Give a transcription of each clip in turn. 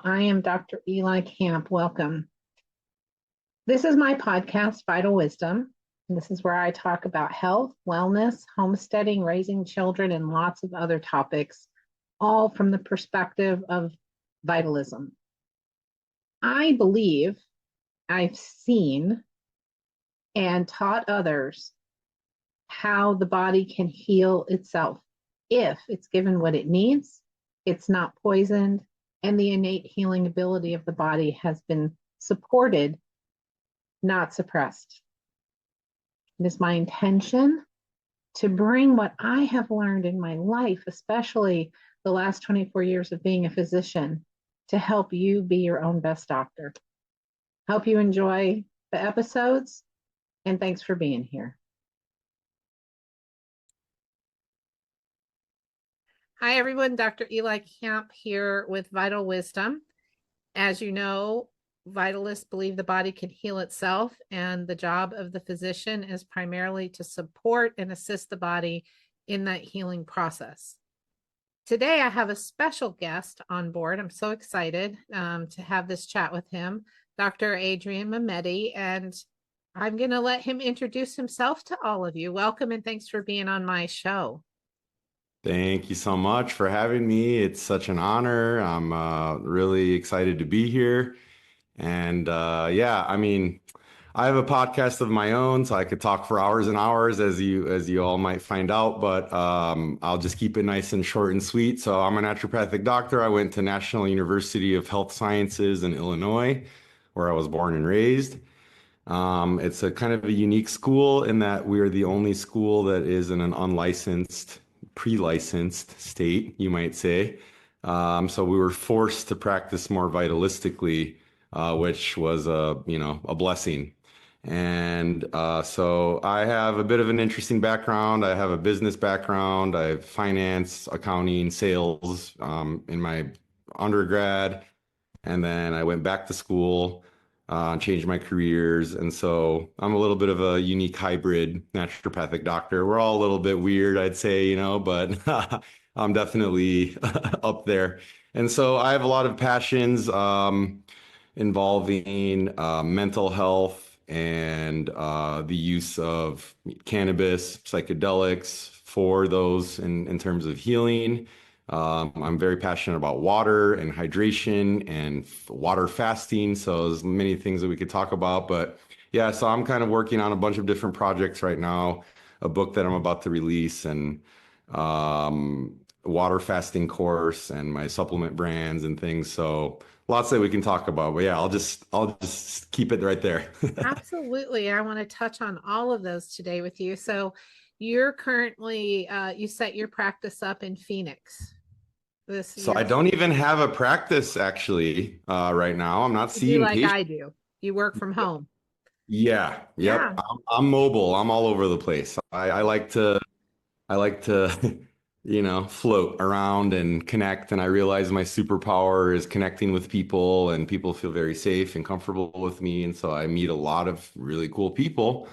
I am Dr. Eli Camp. Welcome. This is my podcast, Vital Wisdom. And this is where I talk about health, wellness, homesteading, raising children, and lots of other topics, all from the perspective of vitalism. I believe I've seen and taught others how the body can heal itself if it's given what it needs, it's not poisoned, and the innate healing ability of the body has been supported, not suppressed. It is my intention to bring what I have learned in my life, especially the last 24 years of being a physician, to help you be your own best doctor. Hope you enjoy the episodes, and thanks for being here. Hi, everyone. Dr. Eli Camp here with Vital Wisdom. As you know, vitalists believe the body can heal itself, and the job of the physician is primarily to support and assist the body in that healing process. Today, I have a special guest on board. I'm so excited to have this chat with him, Dr. Adrian Mehmedi, and I'm going to let him introduce himself to all of you. Welcome, and thanks for being on my show. Thank you so much for having me. It's such an honor. I'm really excited to be here. And I have a podcast of my own, so I could talk for hours and hours, as you all might find out. But I'll just keep it nice and short and sweet. So I'm a naturopathic doctor. I went to National University of Health Sciences in Illinois, where I was born and raised. It's a kind of a unique school in that we are the only school that is in an unlicensed, pre-licensed state, you might say. So we were forced to practice more vitalistically, which was a blessing. And so I have a bit of an interesting background. I have a business background. I have finance, accounting, sales in my undergrad. And then I went back to school, changed my careers. And so I'm a little bit of a unique hybrid naturopathic doctor. We're all a little bit weird, I'd say, but I'm definitely up there. And so I have a lot of passions involving mental health and the use of cannabis, psychedelics for those in terms of healing. I'm very passionate about water and hydration and water fasting. So there's many things that we could talk about. But yeah, so I'm kind of working on a bunch of different projects right now, a book that I'm about to release, and water fasting course and my supplement brands and things. So lots that we can talk about. But yeah, I'll just keep it right there. Absolutely. I want to touch on all of those today with you. So you're currently, you set your practice up in Phoenix this So year. I don't even have a practice actually right now. I'm not You do seeing like patients. I do. You work from home. Yeah, Yeah. yep. I'm mobile. I'm all over the place. I like to float around and connect. And I realize my superpower is connecting with people, and people feel very safe and comfortable with me. And so I meet a lot of really cool people.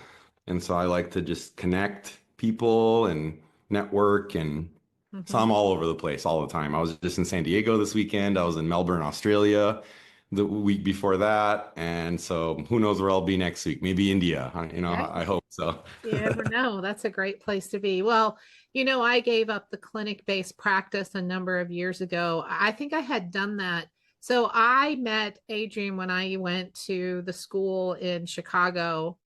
And so I like to just connect people and network. And so Mhm. I'm all over the place all the time. I was just in San Diego this weekend. I was in Melbourne, Australia the week before that. And so who knows where I'll be next week? Maybe India. Okay. I hope so. You never know. That's a great place to be. Well, I gave up the clinic-based practice a number of years ago. I think I had done that. So I met Adrian when I went to the school in Chicago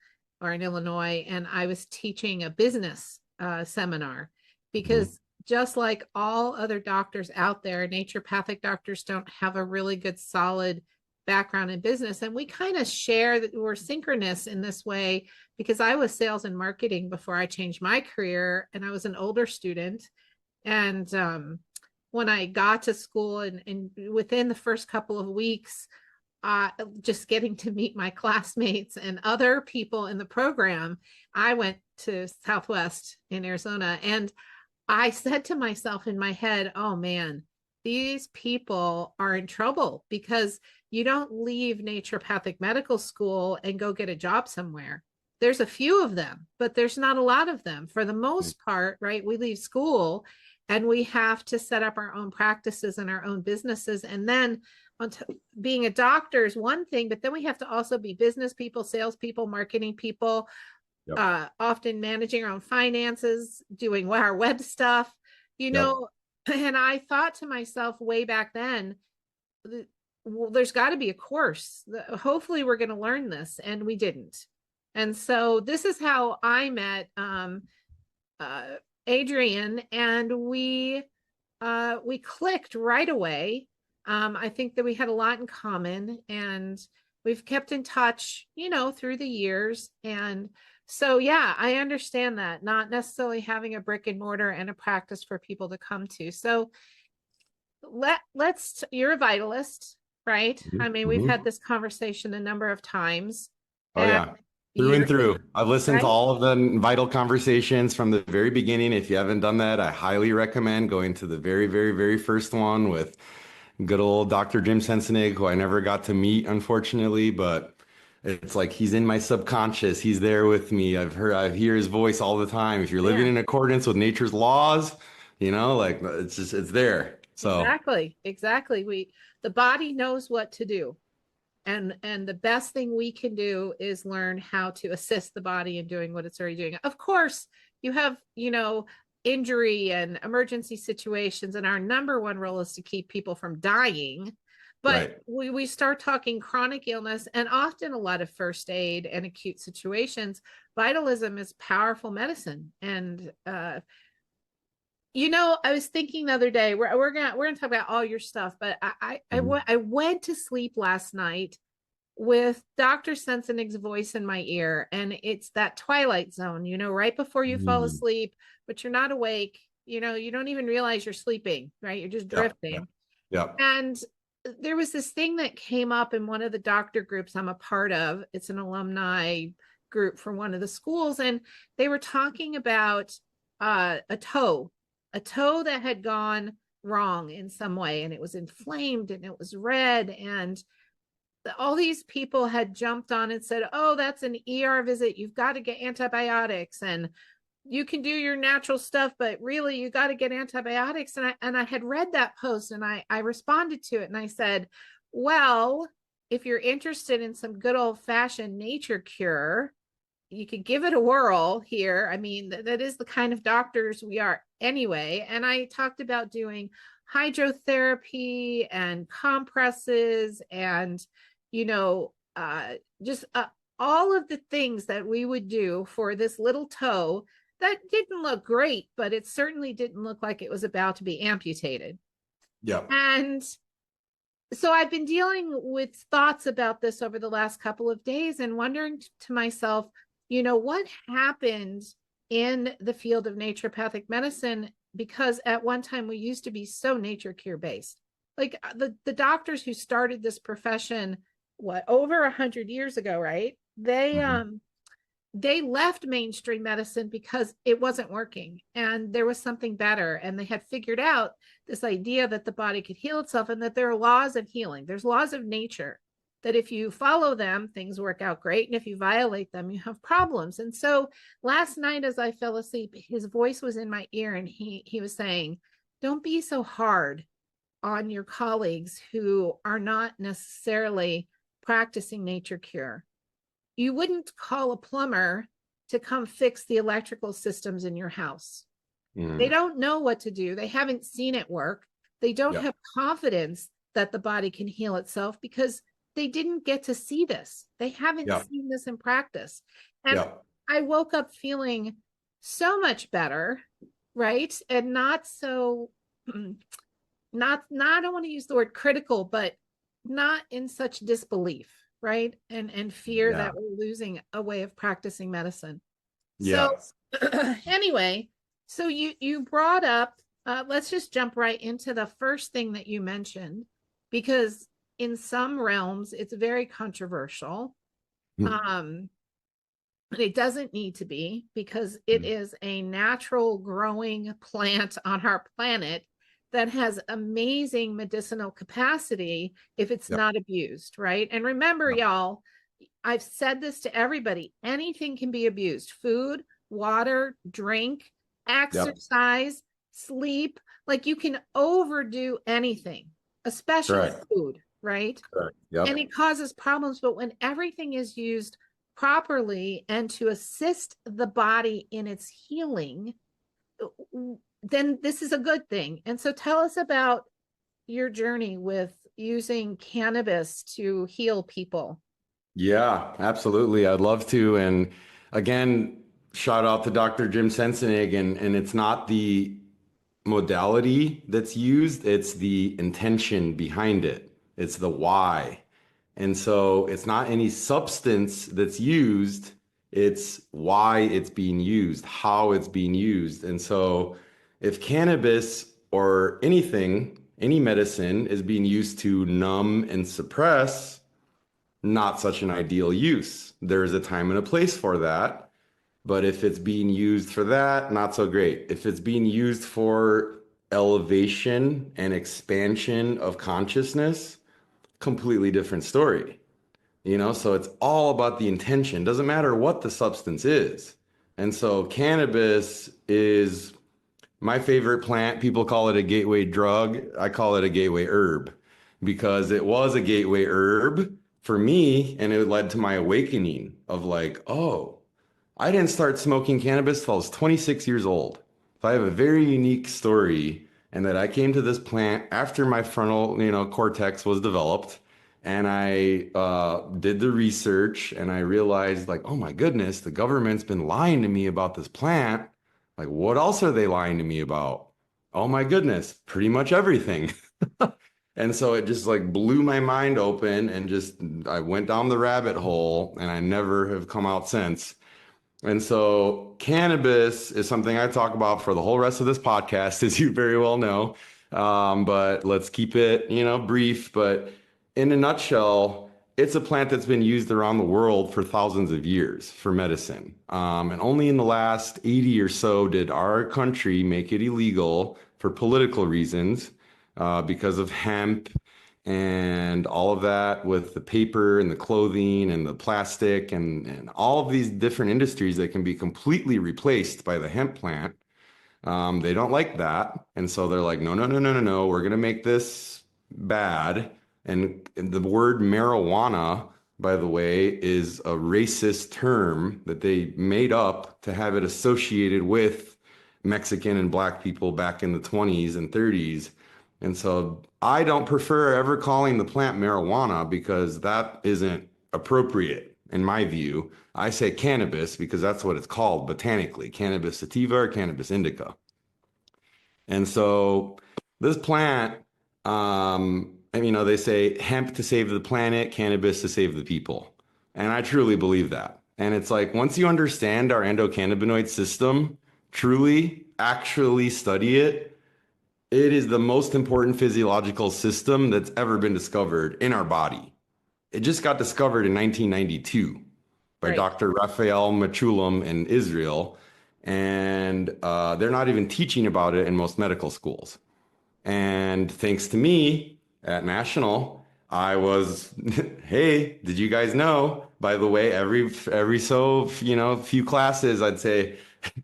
or in Illinois, and I was teaching a business seminar Mhm. because just like all other doctors out there, naturopathic doctors don't have a really good, solid background in business. And we kind of share that we're synchronous in this way because I was sales and marketing before I changed my career, and I was an older student. And when I got to school, and within the first couple of weeks, just getting to meet my classmates and other people in the program, I went to Southwest in Arizona, and I said to myself in my head, oh man, these people are in trouble because you don't leave naturopathic medical school and go get a job somewhere. There's a few of them, but there's not a lot of them. For the most part, right? We leave school and we have to set up our own practices and our own businesses. And then being a doctor is one thing, but then we have to also be business people, salespeople, marketing people, Yep. often managing our own finances, doing our web stuff, Yep. and I thought to myself way back then, well, there's got to be a course. Hopefully we're going to learn this, and we didn't. And so this is how I met uh, Adrian, and we clicked right away. I think that we had a lot in common, and we've kept in touch, through the years. And so, yeah, I understand that, not necessarily having a brick and mortar and a practice for people to come to. So you're a vitalist, right? I mean, we've had this conversation a number of times. Oh, And yeah. Through and you're through. I've listened to right. all of the vital conversations from the very beginning. If you haven't done that, I highly recommend going to the very, very, very first one with good old Dr. Jim Sensenig, who I never got to meet, unfortunately, but it's like he's in my subconscious. He's there with me. I hear his voice all the time. If you're living Yeah, in accordance with nature's laws, like it's there. So, exactly. The body knows what to do. And the best thing we can do is learn how to assist the body in doing what it's already doing. Of course, you have, injury and emergency situations, and our number one role is to keep people from dying. But right. we start talking chronic illness, and often a lot of first aid and acute situations. Vitalism is powerful medicine. And I was thinking the other day, we're gonna talk about all your stuff, but I went to sleep last night with Dr. Sensenig's voice in my ear, and it's that twilight zone, right before you fall Mm. asleep, but you're not awake. You don't even realize you're sleeping, right? You're just Yep. Yep. drifting. Yep. And there was this thing that came up in one of the doctor groups I'm a part of. It's an alumni group from one of the schools, and they were talking about a toe that had gone wrong in some way, and it was inflamed and it was red, and all these people had jumped on and said, oh, that's an ER visit, you've got to get antibiotics, and you can do your natural stuff, but really you got to get antibiotics. And I had read that post, and I responded to it, and I said, well, if you're interested in some good old fashioned nature cure, you could give it a whirl here. I mean, that is the kind of doctors we are anyway. And I talked about doing hydrotherapy and compresses and, just all of the things that we would do for this little toe that didn't look great, but it certainly didn't look like it was about to be amputated. Yep. And so I've been dealing with thoughts about this over the last couple of days and wondering to myself, what happened in the field of naturopathic medicine? Because at one time we used to be so nature cure based. Like the doctors who started this profession, over 100 years ago, right? They left mainstream medicine because it wasn't working and there was something better. And they had figured out this idea that the body could heal itself and that there are laws of healing. There's laws of nature that if you follow them, things work out great. And if you violate them, you have problems. And so last night, as I fell asleep, his voice was in my ear, and he was saying, don't be so hard on your colleagues who are not necessarily practicing nature cure. You wouldn't call a plumber to come fix the electrical systems in your house. They don't know what to do. They haven't seen it work. They don't have confidence that the body can heal itself because they didn't get to see this. They haven't seen this in practice. And I woke up feeling so much better, right? And not so, I don't want to use the word critical, but not in such disbelief, right? And fear that we're losing a way of practicing medicine. So anyway, so you brought up, let's just jump right into the first thing that you mentioned, because in some realms it's very controversial. It doesn't need to be, because it is a natural growing plant on our planet that has amazing medicinal capacity if it's not abused, right? And remember, y'all, I've said this to everybody, anything can be abused: food, water, drink, exercise, sleep. Like, you can overdo anything, especially food, right? Correct. And Yep. it causes problems. But when everything is used properly and to assist the body in its healing, then this is a good thing. And so tell us about your journey with using cannabis to heal people. Yeah, absolutely. I'd love to. And again, shout out to Dr. Jim Sensenig. And it's not the modality that's used, it's the intention behind it. It's the why. And so it's not any substance that's used, it's why it's being used, how it's being used. And so if cannabis or anything, any medicine is being used to numb and suppress, not such an ideal use. There's a time and a place for that. But if it's being used for that, not so great. If it's being used for elevation and expansion of consciousness, completely different story. So it's all about the intention. Doesn't matter what the substance is. And so cannabis is my favorite plant. People call it a gateway drug. I call it a gateway herb because it was a gateway herb for me, and it led to my awakening of like, oh, I didn't start smoking cannabis till I was 26 years old. So I have a very unique story, and that I came to this plant after my frontal, cortex was developed, and I did the research, and I realized, like, oh my goodness, the government's been lying to me about this plant. Like, what else are they lying to me about? Oh my goodness, pretty much everything. And so it just like blew my mind open, and just I went down the rabbit hole, and I never have come out since. And so cannabis is something I talk about for the whole rest of this podcast, as you very well know. But let's keep it, brief. But in a nutshell, it's a plant that's been used around the world for thousands of years for medicine. And only in the last 80 or so did our country make it illegal for political reasons, because of hemp and all of that with the paper and the clothing and the plastic and all of these different industries that can be completely replaced by the hemp plant. They don't like that. And so they're like, no, no, no, no, no, no. We're going to make this bad. And the word marijuana, by the way, is a racist term that they made up to have it associated with Mexican and Black people back in the 20s and 30s. And so I don't prefer ever calling the plant marijuana because that isn't appropriate in my view. I say cannabis because that's what it's called botanically, cannabis sativa or cannabis indica. And so this plant, and, they say hemp to save the planet, cannabis to save the people. And I truly believe that. And it's like once you understand our endocannabinoid system, truly, actually study it, it is the most important physiological system that's ever been discovered in our body. It just got discovered in 1992 by Right. Dr. Raphael Mechoulam in Israel. And they're not even teaching about it in most medical schools. And thanks to me at National, I was, hey, did you guys know? By the way, every so, few classes, I'd say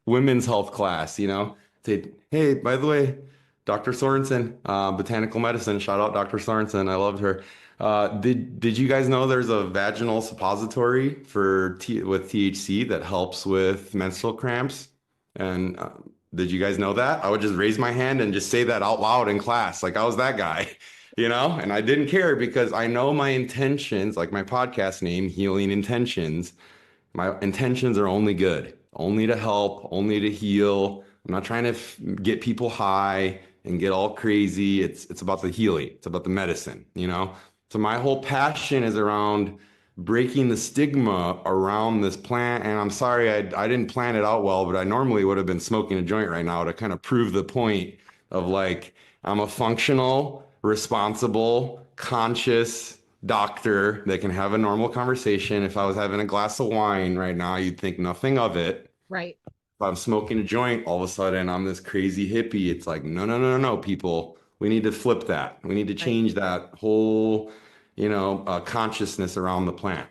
women's health class, say, hey, by the way, Dr. Sorensen, botanical medicine, shout out Dr. Sorensen, I loved her. Did you guys know there's a vaginal suppository with THC that helps with menstrual cramps? And did you guys know that? I would just raise my hand and just say that out loud in class, like I was that guy, and I didn't care because I know my intentions, like my podcast name, Healing Intentions. My intentions are only good, only to help, only to heal. I'm not trying to get people high and get all crazy. It's about the healing. It's about the medicine. So my whole passion is around breaking the stigma around this plant. And I'm sorry, I didn't plan it out well, but I normally would have been smoking a joint right now to kind of prove the point of like, I'm a functional, responsible, conscious doctor that can have a normal conversation. If I was having a glass of wine right now, you'd think nothing of it. Right. If I'm smoking a joint, all of a sudden I'm this crazy hippie. It's like, no, no, no, no, no, people. We need to flip that. We need to Right. change that whole, consciousness around the plant.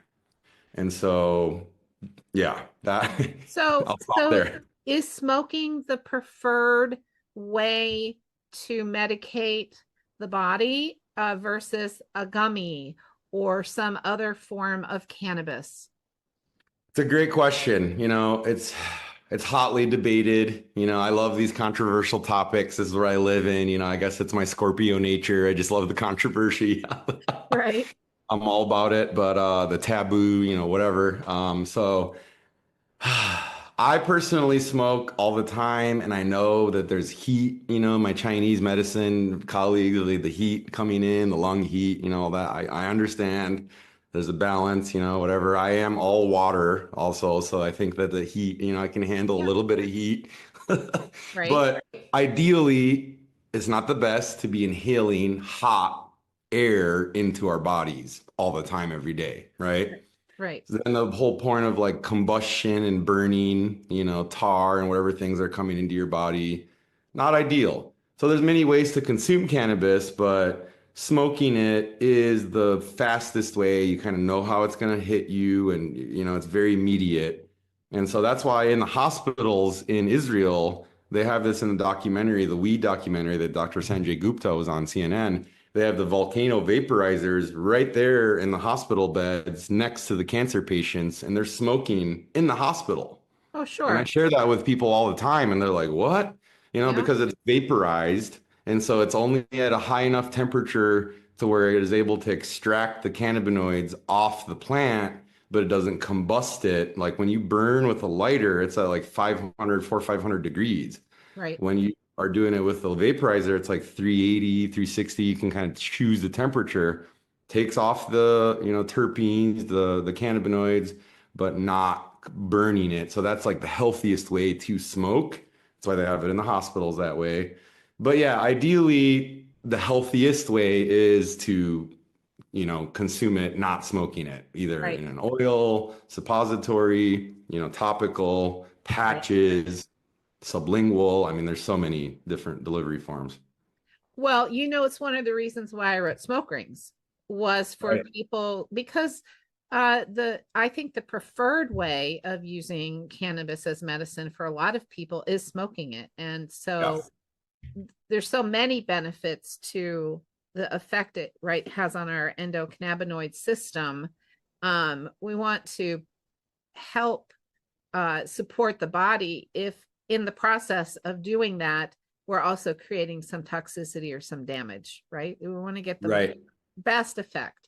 And so, yeah, that So, I'll stop there. is smoking the preferred way to medicate the body? versus a gummy or some other form of cannabis? It's a great question. It's hotly debated. I love these controversial topics. This is where I live in. I guess it's my Scorpio nature. I just love the controversy. Right. I'm all about it, but the taboo, whatever. So I personally smoke all the time, and I know that there's heat, my Chinese medicine colleagues, the heat coming in, the lung heat, all that. I understand there's a balance, whatever. I am all water also, so I think that the heat, I can handle a Yeah. little bit of heat. Right. But ideally, it's not the best to be inhaling hot air into our bodies all the time, every day, right? Right. Then the whole point of like combustion and burning, tar and whatever things are coming into your body, not ideal. So there's many ways to consume cannabis, but smoking it is the fastest way. You kind of know how it's going to hit you, and it's very immediate. And so that's why in the hospitals in Israel, they have this in the documentary, the weed documentary that Dr. Sanjay Gupta was on CNN. They have the volcano vaporizers right there in the hospital beds next to the cancer patients, and they're smoking in the hospital. Oh, And I sure. share that with people all the time, and they're like, "What?" Yeah. Because it's vaporized, and so it's only at a high enough temperature to where it is able to extract the cannabinoids off the plant, but it doesn't combust it. Like when you burn with a lighter, it's at like 500, 500 degrees. Right. When you are doing it with the vaporizer, it's like 380, 360. You can kind of choose the temperature, takes off the, terpenes, the cannabinoids, but not burning it. So that's like the healthiest way to smoke. That's why they have it in the hospitals that way. But yeah, ideally, the healthiest way is to, consume it, not smoking it, either Right. in an oil, suppository, topical, Right. patches, sublingual. I mean, there's so many different delivery forms. Well, it's one of the reasons why I wrote Smoke Rings was for Right. people because the I think the preferred way of using cannabis as medicine for a lot of people is smoking it. And Yeah. so there's so many benefits to the effect it has on our endocannabinoid system. We want to help support the body if in the process of doing that we're also creating some toxicity or some damage, right? We want to get the Right. best effect.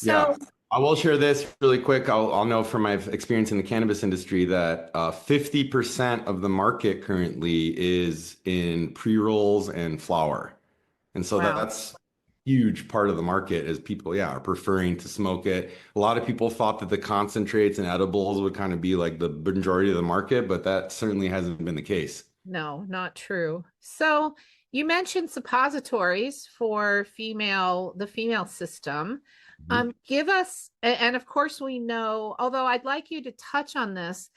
Yeah. So I will share this really quick. I'll know from my experience in the cannabis industry that 50% of the market currently is in pre-rolls and flower. And so wow. that's a huge part of the market is people, yeah, are preferring to smoke it. A lot of people thought that the concentrates and edibles would kind of be like the majority of the market, but that certainly hasn't been the case. No, not true. So you mentioned suppositories for the female system. Mhm. Give us, and of course we know, although I'd like you to touch on this,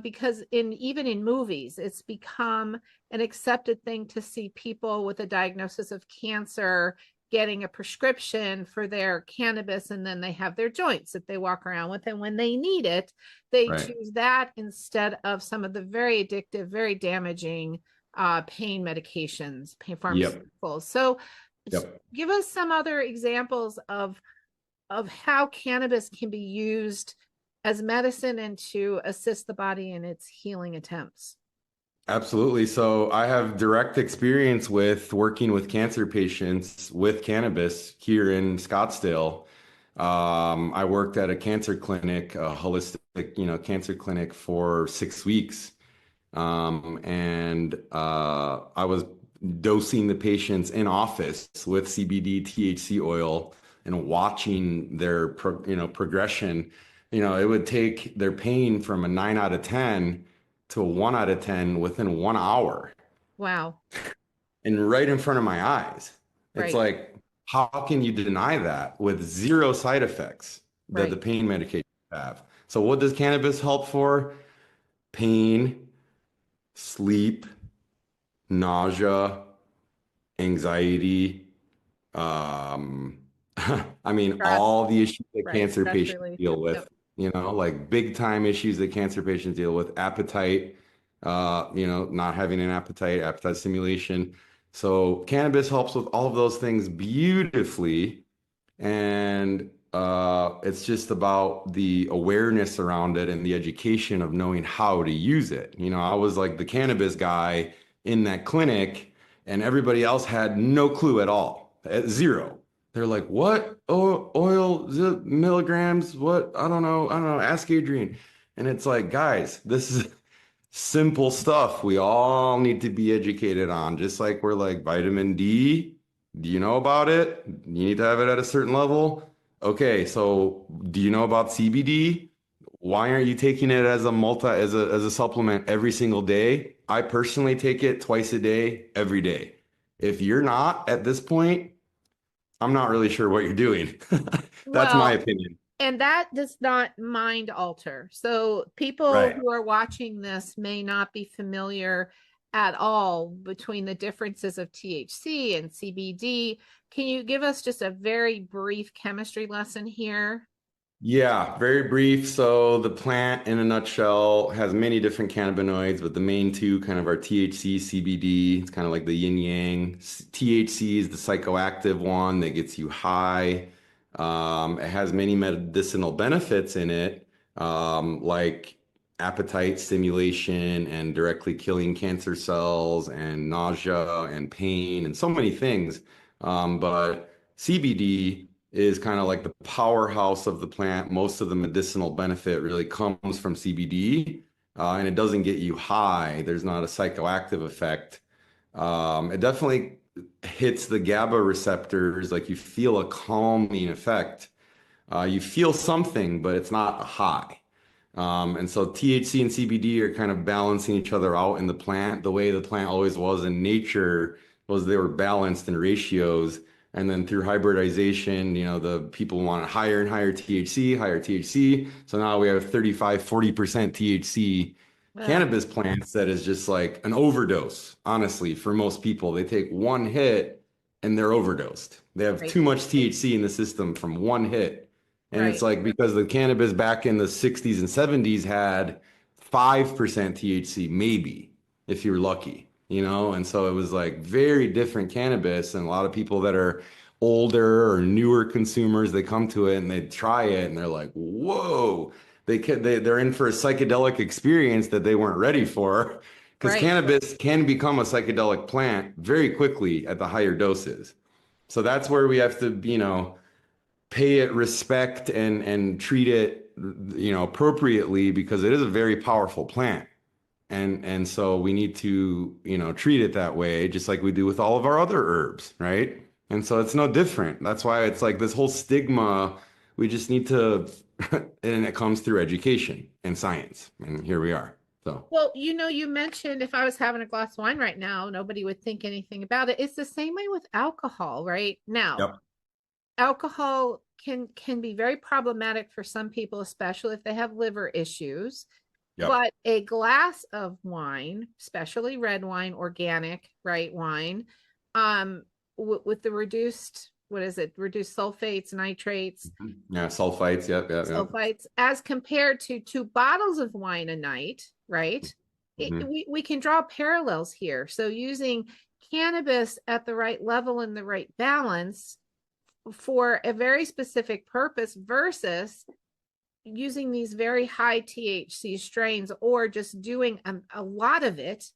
because even in movies, it's become an accepted thing to see people with a diagnosis of cancer getting a prescription for their cannabis, and then they have their joints that they walk around with, and when they need it, they Right. choose that instead of some of the very addictive, very damaging pain medications, pain Yep. pharmaceuticals. So Yep. give us some other examples of how cannabis can be used as medicine and to assist the body in its healing attempts. Absolutely. So I have direct experience with working with cancer patients with cannabis here in Scottsdale. I worked at a cancer clinic, a holistic, cancer clinic for 6 weeks. And I was dosing the patients in office with CBD, THC oil and watching their progression. It would take their pain from a 9 out of 10 to a 1 out of 10 within 1 hour Wow. and right in front of my eyes. It's Right. like, how can you deny that with zero side effects that the Right. pain medications have? So what does cannabis help for? Pain, sleep, nausea, anxiety, um, I mean, Stress. all the issues that Right. cancer Stress patients relief. deal Yep. with, like big time issues that cancer patients deal with, appetite, not having an appetite, appetite stimulation. So cannabis helps with all of those things beautifully. And it's just about the awareness around it and the education of knowing how to use it. I was like the cannabis guy in that clinic, and everybody else had no clue at all, at zero. They're like, what? Oh, oil, milligrams? What? I don't know. I don't know. Ask Adrian. And it's like, guys, this is simple stuff we all need to be educated on, just like we're like vitamin D. Do you know about it? You need to have it at a certain level. Okay, so do you know about CBD? Why aren't you taking it as a supplement every single day? I personally take it twice a day, every day. If you're not at this point, I'm not really sure what you're doing. That's my Well, opinion. and that does not mind alter. So people Right. who are watching this may not be familiar at all between the differences of THC and CBD. Can you give us just a very brief chemistry lesson here? Yeah, very brief. So the plant in a nutshell has many different cannabinoids, but the main two kind of are THC, CBD. It's kind of like the yin yang. THC is the psychoactive one that gets you high. It has many medicinal benefits in it, like appetite stimulation and directly killing cancer cells and nausea and pain and so many things. But CBD is kind of like the powerhouse of the plant. Most of the medicinal benefit really comes from CBD, and it doesn't get you high. There's not a psychoactive effect. It definitely hits the GABA receptors, like you feel a calming effect. You feel something, but it's not a high. And so THC and CBD are kind of balancing each other out in the plant. The way the plant always was in nature was they were balanced in ratios. And then through hybridization, the people wanted higher and higher THC, higher THC. So now we have 35, 40% THC Ugh, cannabis plants that is just like an overdose, honestly, for most people. They take one hit and they're overdosed. They have right, too much THC in the system from one hit. And it's right, like because the cannabis back in the 60s and 70s had 5% THC, maybe, if you're lucky, And so it was like very different cannabis. And a lot of people that are older or newer consumers, they come to it and they try it and they're like, whoa, they're in for a psychedelic experience that they weren't ready for. Because right. cannabis can become a psychedelic plant very quickly at the higher doses. So that's where we have to, pay it respect and treat it appropriately because it is a very powerful plant and so we need to treat it that way just like we do with all of our other herbs, right? And so it's no different. That's why it's like this whole stigma. We just need to and it comes through education and science, and here we are. So Well, you mentioned if I was having a glass of wine right now, nobody would think anything about it. It's the same way with alcohol, right? Now, yep, alcohol can be very problematic for some people, especially if they have liver issues. yep, But a glass of wine, especially red wine, organic, right, wine, with the reduced, what is it, reduced sulfates, nitrates, yeah, sulfites, yep, yep, yep. sulfites, as compared to 2 bottles of wine a night, right? Mhm. We can draw parallels here. So using cannabis at the right level and the right balance for a very specific purpose versus using these very high THC strains or just doing a lot of it,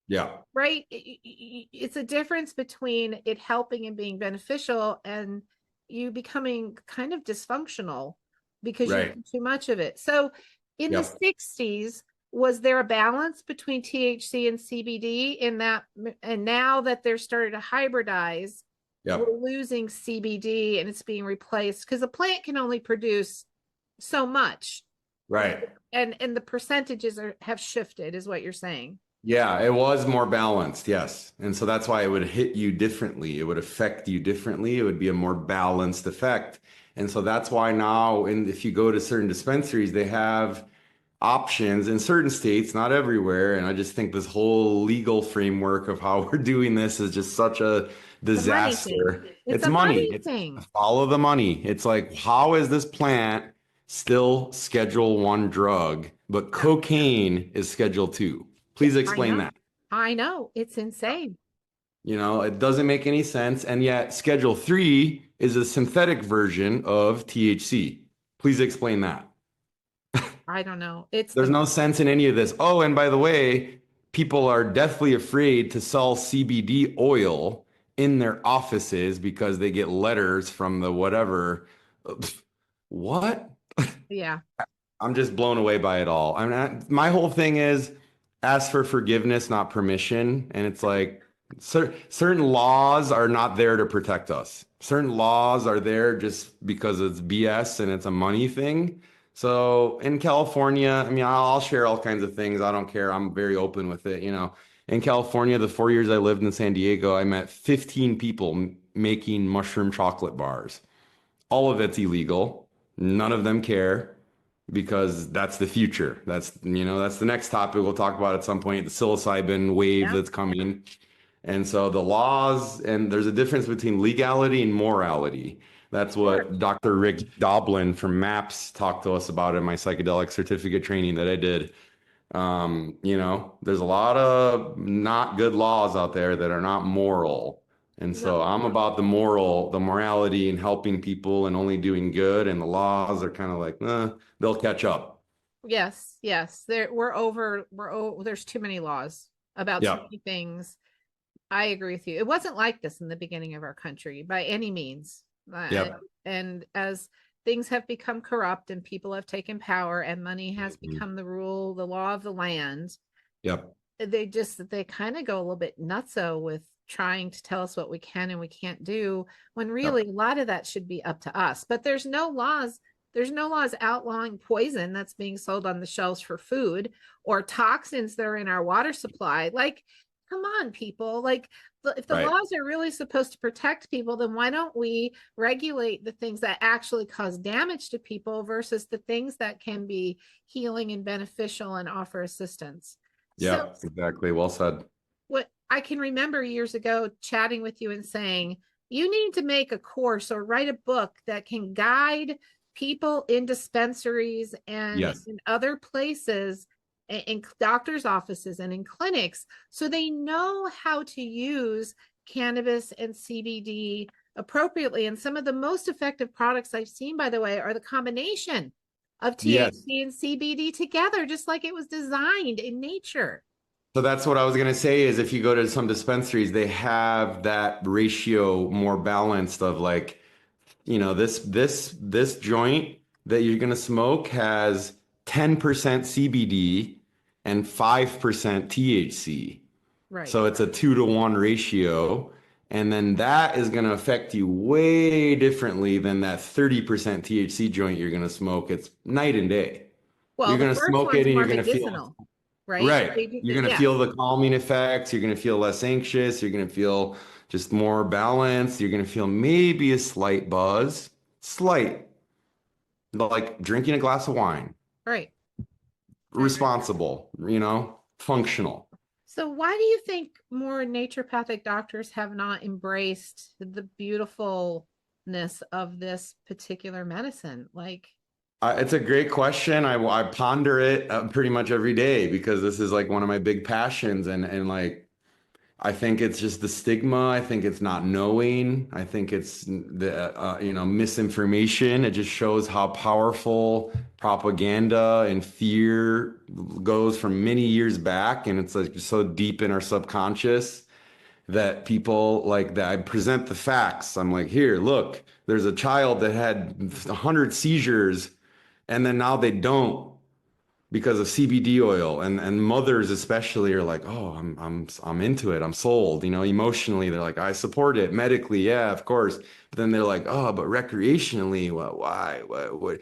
Yeah, right? It's a difference between it helping and being beneficial and you becoming kind of dysfunctional because you right, do too much of it. So in the yep, 60s, was there a balance between THC and CBD in that? And now that they're starting to hybridize, we're yep, losing CBD and it's being replaced because a plant can only produce so much, right. and the percentages have shifted is what you're saying. Yeah, it was more balanced, yes. And so that's why it would hit you differently. It would affect you differently. It would be a more balanced effect. And so that's why now, if you go to certain dispensaries, they have options in certain states, not everywhere. And I just think this whole legal framework of how we're doing this is just such a The money thing. disaster. It's It's a money. money It's thing. follow the money. It's like, how is this plant still Schedule One drug, but Yeah, cocaine is Schedule Two? yeah, Please I explain know. that. I know. It's insane. It doesn't make any sense. And yet, Schedule 3 is a synthetic version of THC. Please explain that. I don't know. It's There's the no sense in any of this. Oh, and by the way, people are deathly afraid to sell CBD oil in their offices because they get letters from the whatever. What? yeah. I'm just blown away by it all. My whole thing is ask for forgiveness, not permission. And it's like certain laws are not there to protect us. Certain laws are there just because it's BS and it's a money thing. So in California, I mean, I'll share all kinds of things. I don't care. I'm very open with it. In California, the 4 years I lived in San Diego, I met 15 people making mushroom chocolate bars. All of it's illegal. None of them care because that's the future. That's the next topic we'll talk about at some point, the psilocybin wave Yeah. that's coming. And so the laws, and there's a difference between legality and morality. That's Sure. what Dr. Rick Doblin from MAPS talked to us about in my psychedelic certificate training that I did. There's a lot of not good laws out there that are not moral. And No. so I'm about the morality and helping people and only doing good. And the laws are kind of like, they'll catch up. Yes, yes. There's too many laws about too Yeah. many things. I agree with you. It wasn't like this in the beginning of our country by any means. Yep. And as things have become corrupt and people have taken power and money has Mhm. become the law of the land, Yep. they kind of go a little bit nutso with trying to tell us what we can and we can't do when Yep. really a lot of that should be up to us. But there's no laws outlawing poison that's being sold on the shelves for food or toxins that are in our water supply. Like, come on, people. Like, if the Right. laws are really supposed to protect people, then why don't we regulate the things that actually cause damage to people versus the things that can be healing and beneficial and offer assistance? So, Yeah, exactly. Well said. what I can remember years ago chatting with you and saying, you need to make a course or write a book that can guide people in dispensaries and Yes. in other places, in doctors' offices and in clinics, so they know how to use cannabis and CBD appropriately. And some of the most effective products I've seen, by the way, are the combination of Yes. THC and CBD together, just like it was designed in nature. So that's what I was going to say is if you go to some dispensaries, they have that ratio more balanced of like, this joint that you're going to smoke has 10% CBD and 5% THC. Right. So it's a 2-to-1 ratio. And then that is going to affect you way differently than that 30% THC joint you're going to smoke. It's night and day. Well, You're the going to first smoke it one's and more you're going to feel medicinal, right? right. You're going to Yeah, feel the calming effects. You're going to feel less anxious. You're going to feel just more balanced. You're going to feel maybe a slight buzz, slight, like drinking a glass of wine, right. Right. responsible, functional. So why do you think more naturopathic doctors have not embraced the beautifulness of this particular medicine? Like, It's a great question. I ponder it pretty much every day because this is like one of my big passions, and like I think it's just the stigma. I think it's not knowing. I think it's the misinformation. It just shows how powerful propaganda and fear goes from many years back, and it's like so deep in our subconscious that people like that. I present the facts. I'm like, here, look, there's a child that had 100 seizures, and then now they don't because of CBD oil, and mothers especially are like, oh, I'm into it. I'm sold. Emotionally, they're like, I support it. Medically, yeah, of course. But then they're like, oh, but recreationally, why? What?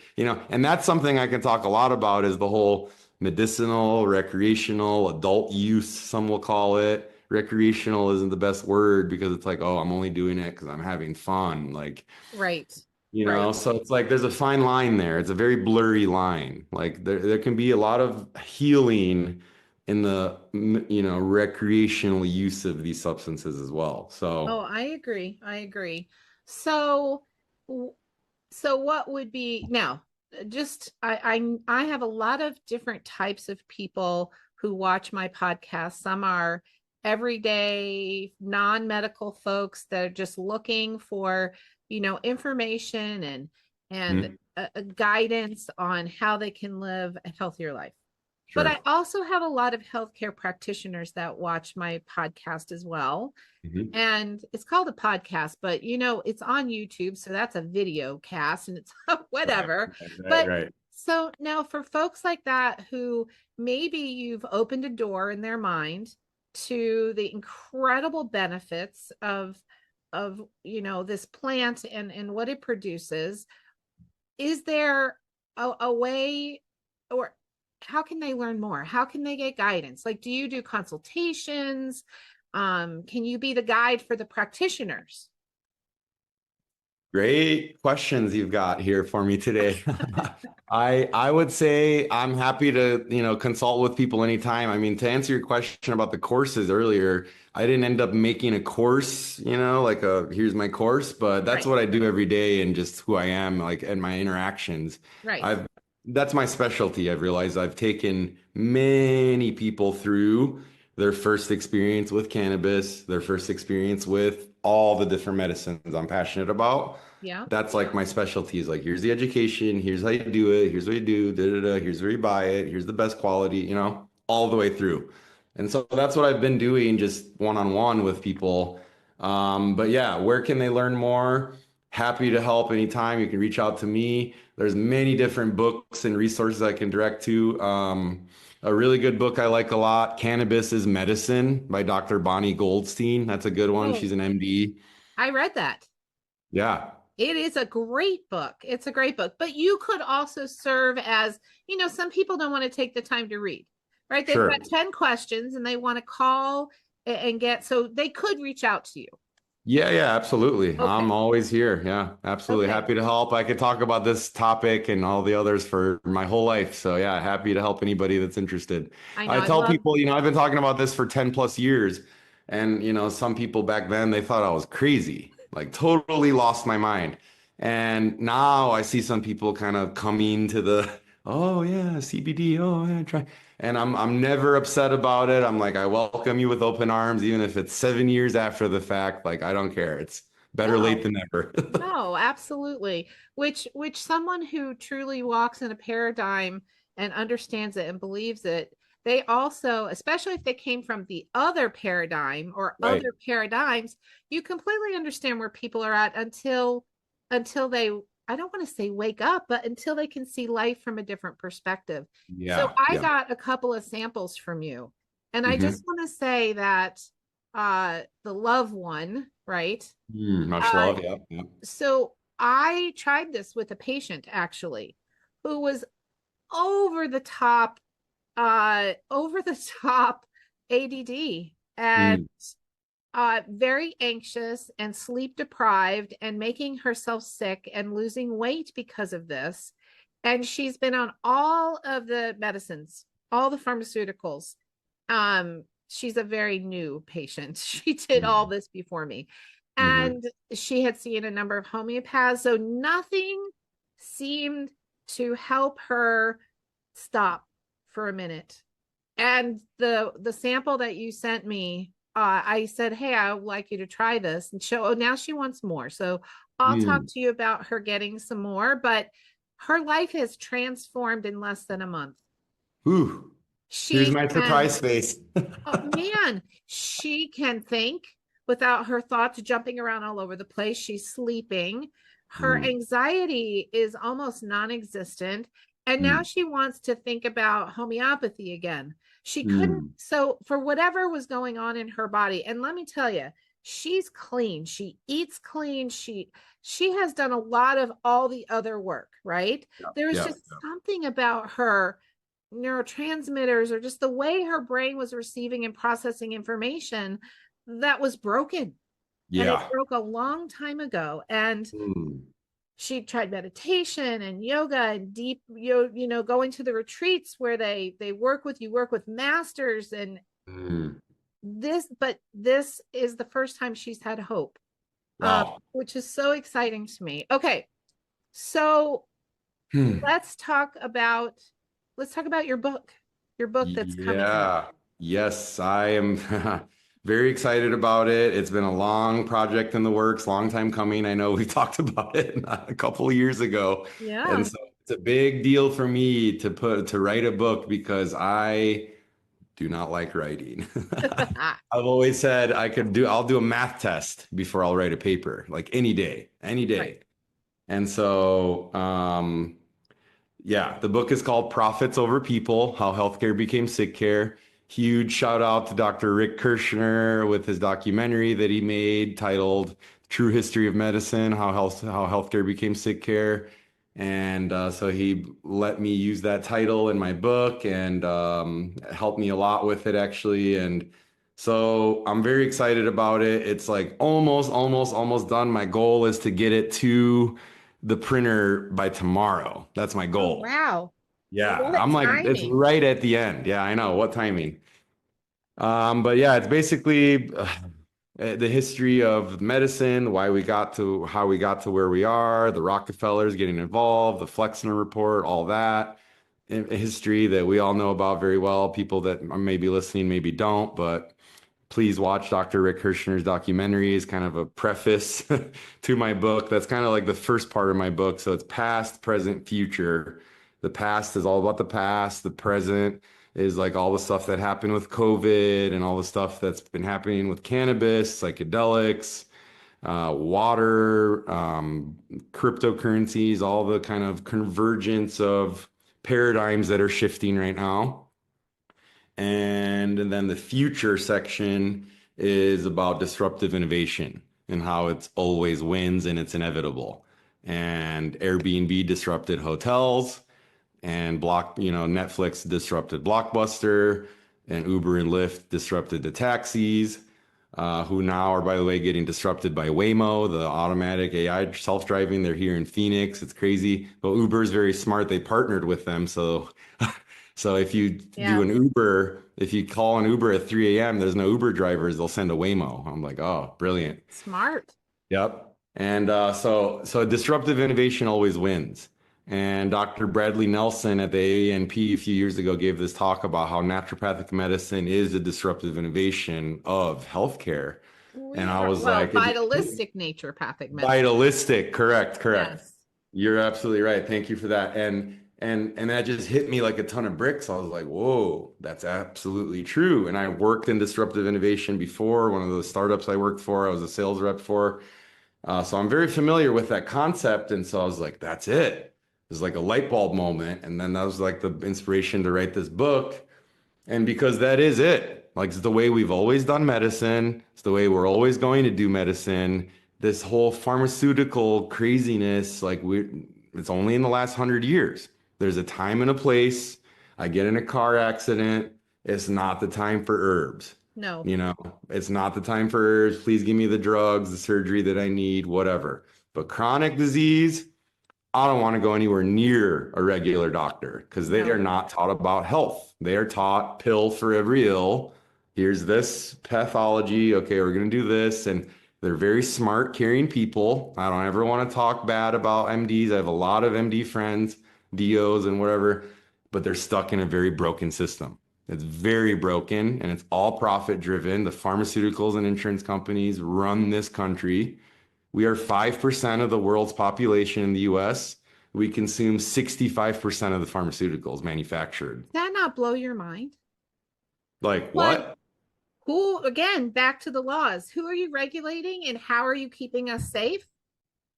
And that's something I can talk a lot about is the whole medicinal, recreational, adult use, some will call it. Recreational isn't the best word because it's like, oh, I'm only doing it because I'm having fun. Like, right, right. so it's like there's a fine line there. It's a very blurry line. Like there can be a lot of healing in the recreational use of these substances as well. Oh, So I agree. I agree. So, so what would be now? Just I have a lot of different types of people who watch my podcast. Some are everyday non-medical folks that are just looking for, information and Mhm. a guidance on how they can live a healthier life. But I Sure. also have a lot of healthcare practitioners that watch my podcast as well. Mhm. And it's called a podcast, but it's on YouTube. So that's a video cast and it's Right, whatever. right, right, But right. so now for folks like that who maybe you've opened a door in their mind to the incredible benefits of this plant and what it produces, is there a way, or how can they learn more? How can they get guidance? Like, do you do consultations? Can you be the guide for the practitioners? Great questions you've got here for me today. I would say I'm happy to, consult with people anytime. I mean, to answer your question about the courses earlier, I didn't end up making a course, like here's my course, but that's Right, what I do every day and just who I am, like, and my interactions. right. I've That's my specialty. I've realized I've taken many people through their first experience with cannabis, their first experience with all the different medicines I'm passionate about. Yeah. That's like my specialty is like, here's the education, here's how you do it, here's what you do, da, da, da, here's where you buy it, here's the best quality, all the way through. And so that's what I've been doing just one-on-one with people. But yeah, where can they learn more? Happy to help anytime. You can reach out to me. There's many different books and resources I can direct to. A really good book I like a lot, Cannabis is Medicine by Dr. Bonnie Goldstein. That's a good one. Oh, She's an MD. I read that. Yeah, It is a great book. It's a great book. But you could also serve as, some people don't want to take the time to read, right? They've got sure. 10 questions and they want to call and get, so they could reach out to you. Yeah, yeah, absolutely. Okay. I'm always here. Yeah, absolutely. Okay. Happy to help. I could talk about this topic and all the others for my whole life. So yeah, happy to help anybody that's interested. I know. I I tell love, people, I've been talking about this for 10 plus years. And, some people back then, they thought I was crazy, like totally lost my mind. And now I see some people kind of coming to the, oh yeah, CBD, oh yeah, try. And I'm never upset about it. I'm like, I welcome you with open arms, even if it's 7 years after the fact. Like, I don't care. It's better late no, than never. no, absolutely. Which someone who truly walks in a paradigm and understands it and believes it, they also, especially if they came from the other paradigm or Right. other paradigms, you completely understand where people are at until they, I don't want to say wake up, but until they can see life from a different perspective. So Yeah. I Yeah. got a couple of samples from you. And I Hmm. just want to say that the love one, right? Much Uh, love. Yeah. Yeah. so I tried this with a patient actually who was over the top, over the top ADD and Mm, very anxious and sleep deprived and making herself sick and losing weight because of this. And she's been on all of the medicines, all the pharmaceuticals. She's a very new patient. She did all mm, this before me. mm, And she had seen a number of homeopaths. So nothing seemed to help her stop for a minute. And the sample that you sent me, I said, hey, I would like you to try this and show. Oh, now she wants more. So I'll talk mm. to you about her getting some more, but her life has transformed in less than a month. Ooh, here's She my can, surprise face. oh man, she can think without her thoughts jumping around all over the place. She's sleeping. Her Mm, anxiety is almost non existent. And now mm, she wants to think about homeopathy again. She couldn't. mm. So, for whatever was going on in her body, and let me tell you, she's clean. She eats clean. She has done a lot of all the other work, right? Yeah. There was Yeah. just something about her neurotransmitters or just the way her brain was receiving and processing information that was broken, and it Yeah. broke a long time ago. And Mm, she tried meditation and yoga and deep going to the retreats where they work with masters and mm. this is the first time she's had hope, Wow. which is so exciting to me. Okay, so Hmm. let's talk about your book that's coming out. Yeah. Yes, I am. very excited about it. It's been a long project in the works, long time coming. I know we talked about it a couple of years ago. And Yeah. so it's a big deal for me to write a book because I do not like writing. I've always said I'll do a math test before I'll write a paper, like any day, any Right. day. And so, yeah, the book is called Profits Over People: How Healthcare Became Sick Care. Huge shout out to Dr. Rick Kirshner with his documentary that he made titled True History of Medicine: How Healthcare Became Sick Care. And so he let me use that title in my book and helped me a lot with it actually. And so I'm very excited about it. It's like almost done. My goal is to get it to the printer by tomorrow. That's my Oh, goal. wow. Yeah, What I'm like, it's timing? right at the end. Yeah, I know. What timing? But yeah, it's basically the history of medicine, why we got to how we got to where we are, the Rockefellers getting involved, the Flexner Report, all that history that we all know about very well. People that may be listening, maybe don't, but please watch Dr. Rick Kirshner's documentary is kind of a preface to my book. That's kind of like the first part of my book. So it's past, present, future. The past is all about the past. The present is like all the stuff that happened with COVID and all the stuff that's been happening with cannabis, psychedelics, water, cryptocurrencies, all the kind of convergence of paradigms that are shifting right now. And then the future section is about disruptive innovation and how it's always wins and it's inevitable. And Airbnb disrupted hotels and Netflix disrupted Blockbuster and Uber and Lyft disrupted the taxis, who now are, by the way, getting disrupted by Waymo, the automatic AI self-driving. They're here in Phoenix. It's crazy. But Uber is very smart. They partnered with them. So so if you do Yes. an Uber, if you call an Uber at 3 a.m., there's no Uber drivers, they'll send a Waymo. I'm like, oh, brilliant. Smart. Yep. And so disruptive innovation always wins. And Dr. Bradley Nelson at the AANP a few years ago gave this talk about how naturopathic medicine is a disruptive innovation of healthcare. And I was Well, like, vitalistic naturopathic medicine. vitalistic, correct, correct. Yes. You're absolutely right. Thank you for that. And that just hit me like a ton of bricks. I was like, whoa, that's absolutely true. And I worked in disruptive innovation before. One of those startups I worked for, I was a sales rep for. So I'm very familiar with that concept. And so I was like, that's it. It was like a light bulb moment. And then that was like the inspiration to write this book. And because that is it, like it's the way we've always done medicine, it's the way we're always going to do medicine. This whole pharmaceutical craziness, it's only in the last 100 years. There's a time and a place. I get in a car accident. It's not the time for herbs. No. You know, it's not the time for herbs. Please give me the drugs, the surgery that I need, whatever. But chronic disease, I don't want to go anywhere near a regular doctor because they are No. not taught about health. They are taught pill for every ill. Here's this pathology. Okay, we're going to do this. And they're very smart, caring people. I don't ever want to talk bad about MDs. I have a lot of MD friends, DOs, and whatever, but they're stuck in a very broken system. It's very broken and it's all profit driven. The pharmaceuticals and insurance companies run this country. We are 5% of the world's population in the US. We consume 65% of the pharmaceuticals manufactured. Does that not blow your mind? Like What? what? Who, again, back to the laws. Who are you regulating and how are you keeping us safe?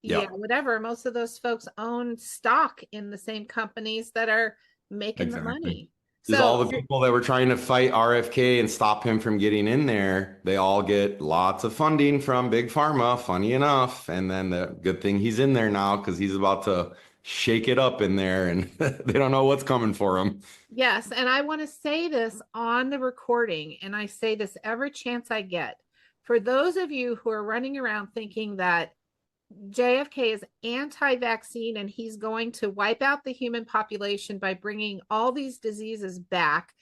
Yeah, Yep, whatever. Most of those folks own stock in the same companies that are making the exactly. money. Just So, all the people that were trying to fight RFK and stop him from getting in there, they all get lots of funding from Big Pharma, funny enough. And then the good thing he's in there now because he's about to shake it up in there and they don't know what's coming for him. yes, and I want to say this on the recording, and I say this every chance I get. For those of you who are running around thinking that JFK is anti-vaccine and he's going to wipe out the human population by bringing all these diseases back.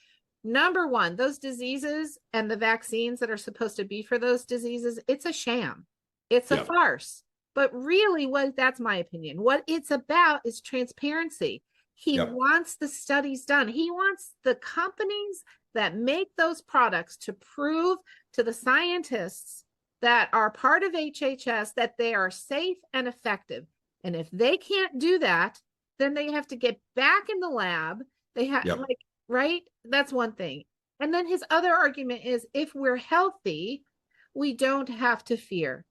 Number one, those diseases and the vaccines that are supposed to be for those diseases, it's a sham. It's a Yep. farce. But really, that's my opinion. What it's about is transparency. He Yep. wants the studies done. He wants the companies that make those products to prove to the scientists that are part of HHS that they are safe and effective. And if they can't do that, then they have to get back in the lab. They have like, right? That's one thing. And then his other argument is if we're healthy, we don't have to fear,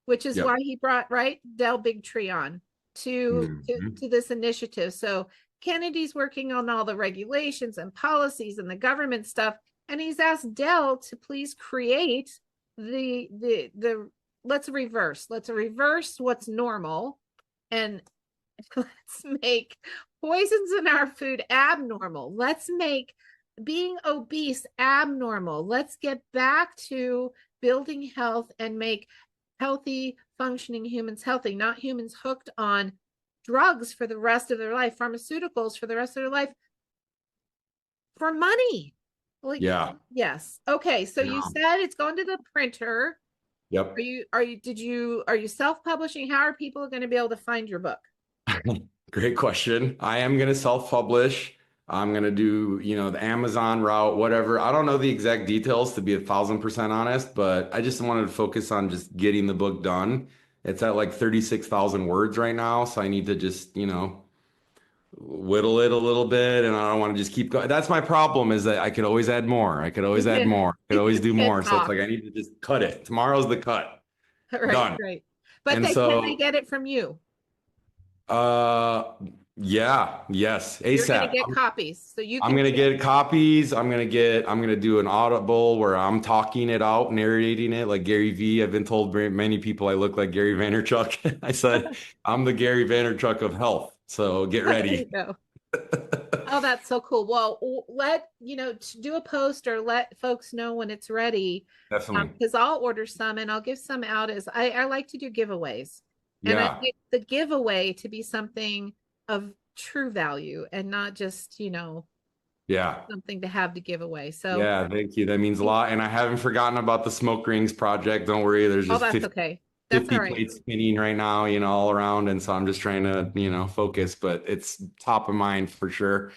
which is why he brought Del Bigtree on to this initiative. So Kennedy's working on all the regulations and policies and the government stuff, and he's asked Del to please create the let's reverse what's normal, and let's make poisons in our food abnormal. Let's make being obese abnormal. Let's get back to building health and make healthy, functioning humans healthy, not humans hooked on drugs for the rest of their life, pharmaceuticals for the rest of their life for money. Like, yes. Okay. So you said it's going to the printer. Yep. Are you self-publishing? How are people going to be able to find your book? Great question. I am going to self-publish. I'm going to do, the Amazon route, whatever. I don't know the exact details, to be 1,000% honest, but I just wanted to focus on just getting the book done. It's at like 36,000 words right now. So I need to just, whittle it a little bit, and I don't want to just keep going. That's my problem, is that I could always add more. I could always add more. I could always do more. So it's like, I need to just cut it. Tomorrow's the cut. Done. Right. But can they get it from you? Yes, ASAP. You're gonna get copies, so you can. I'm gonna get copies. I'm gonna do an audible where I'm talking it out, narrating it like Gary V. I've been told by many people I look like Gary Vaynerchuk. I said I'm the Gary Vaynerchuk of health. So get ready. There you go. Oh, that's so cool. Well, do a post or let folks know when it's ready. Definitely. Because I'll order some and I'll give some out as I like to do giveaways. And I get the giveaway to be something of true value and not just, something to have to give away. So thank you. That means a lot. And I haven't forgotten about the Smoke Rings project. Don't worry. There's just 50 plates spinning right now, all around. And so I'm just trying to, focus, but it's top of mind for sure.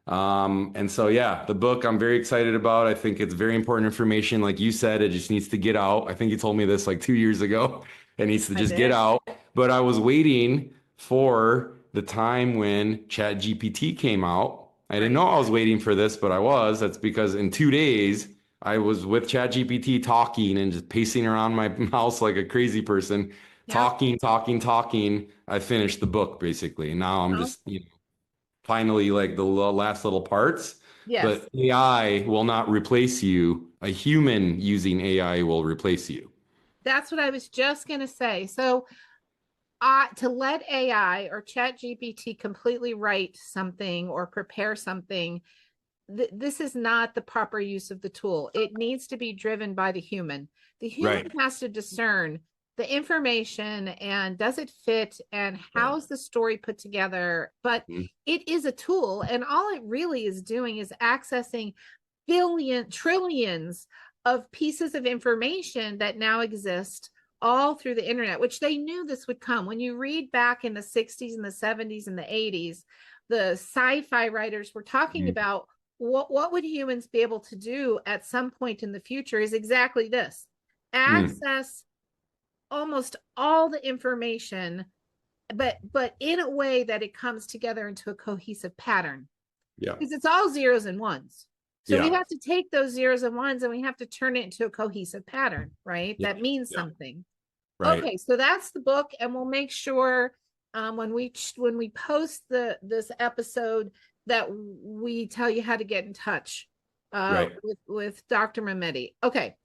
And so, the book I'm very excited about. I think it's very important information. Like you said, it just needs to get out. I think you told me this like 2 years ago. It needs to just get out. But I was waiting for the time when ChatGPT came out. I didn't know I was waiting for this, but I was. That's because in 2 days, I was with ChatGPT talking and just pacing around my house like a crazy person, talking. I finished the book basically. And now I'm just, finally like the last little parts. Yes. But AI will not replace you. A human using AI will replace you. That's what I was just going to say. So to let AI or ChatGPT completely write something or prepare something, this is not the proper use of the tool. It needs to be driven by the human. The human has to discern the information and does it fit and how's the story put together. But it is a tool, and all it really is doing is accessing trillions of pieces of information that now exist all through the internet, which they knew this would come. When you read back in the 60s and the 70s and the 80s, the sci-fi writers were talking about what would humans be able to do at some point in the future is exactly this. Access almost all the information, but in a way that it comes together into a cohesive pattern. Because it's all zeros and ones. So we have to take those zeros and ones and we have to turn it into a cohesive pattern, right? That means something. Right. Okay, so that's the book, and we'll make sure when we post this episode that we tell you how to get in touch with Dr. Mehmedi. Okay.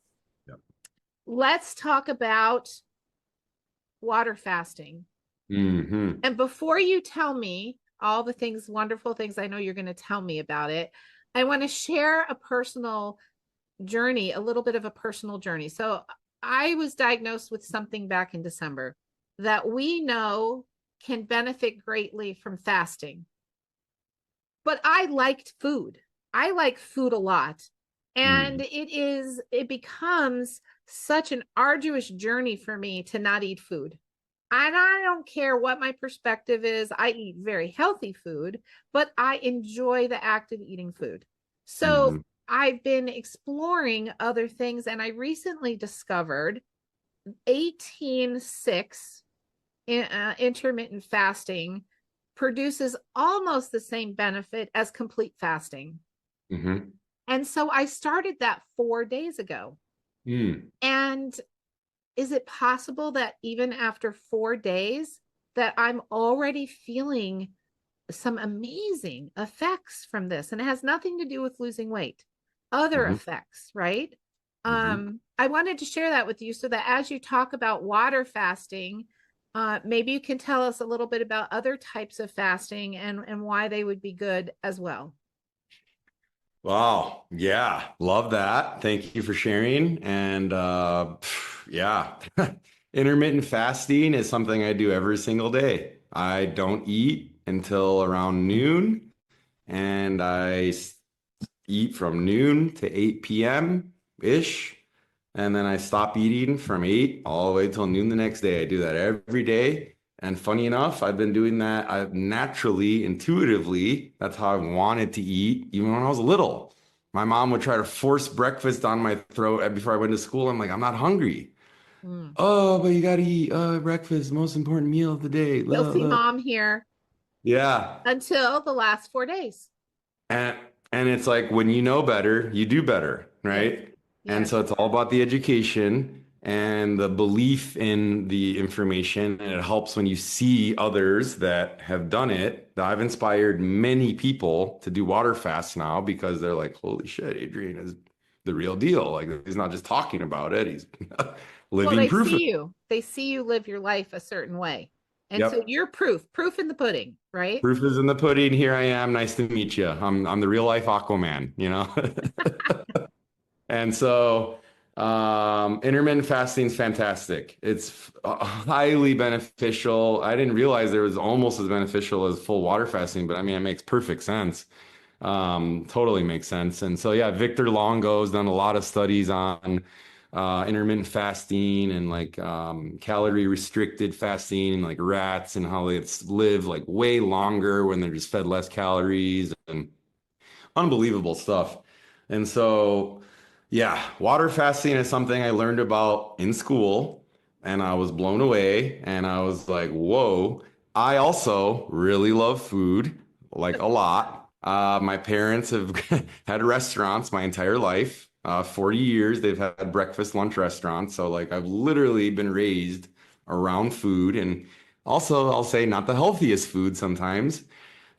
Let's talk about water fasting. And before you tell me all the wonderful things I know you're going to tell me about it, I want to share a little bit of a personal journey. So I was diagnosed with something back in December that we know can benefit greatly from fasting. But I liked food. I like food a lot. And it becomes such an arduous journey for me to not eat food. And I don't care what my perspective is. I eat very healthy food, but I enjoy the act of eating food. So I've been exploring other things, and I recently discovered 18:6 intermittent fasting produces almost the same benefit as complete fasting. Mm-hmm. And so I started that 4 days ago. Mm. And is it possible that even after 4 days that I'm already feeling some amazing effects from this? And it has nothing to do with losing weight, other Mm-hmm. effects, right? Mm-hmm. I wanted to share that with you so that as you talk about water fasting, maybe you can tell us a little bit about other types of fasting and why they would be good as well. Wow. Yeah. Love that. Thank you for sharing. And yeah, intermittent fasting is something I do every single day. I don't eat until around noon, and eat from noon to 8 p.m. ish. And then I stop eating from 8 all the way till noon the next day. I do that every day. And funny enough, I've been doing that I've naturally, intuitively. That's how I wanted to eat, even when I was little. My mom would try to force breakfast down my throat before I went to school. I'm like, I'm not hungry. Mm. Oh, but you got to eat breakfast, most important meal of the day. Guilty mom here Yeah. until the last 4 days. And and it's like when you know better, you do better, Yes. right? And Yes. so it's all about the education and the belief in the information. And it helps when you see others that have done it. I've inspired many people to do water fasts now because they're like, holy shit, Adrian is the real deal. Like he's not just talking about it, he's Well, living they proof of see it. you. They see you live your life a certain way. And so Yep. you're proof in the pudding, right? Proof is in the pudding. Here I am. Nice to meet you. I'm the real life Aquaman, you know? And so, intermittent fasting is fantastic. It's highly beneficial. I didn't realize it was almost as beneficial as full water fasting, but I mean, it makes perfect sense. Totally makes sense. And so, yeah, Victor Longo's done a lot of studies on intermittent fasting and like calorie restricted fasting and like rats and how they live like way longer when they're just fed less calories and unbelievable stuff. And so, yeah, water fasting is something I learned about in school and I was blown away and I was like, whoa, I also really love food, like a lot. My parents have had restaurants my entire life. 40 years, they've had breakfast, lunch restaurants. So, like, I've literally been raised around food and also, I'll say, not the healthiest food sometimes.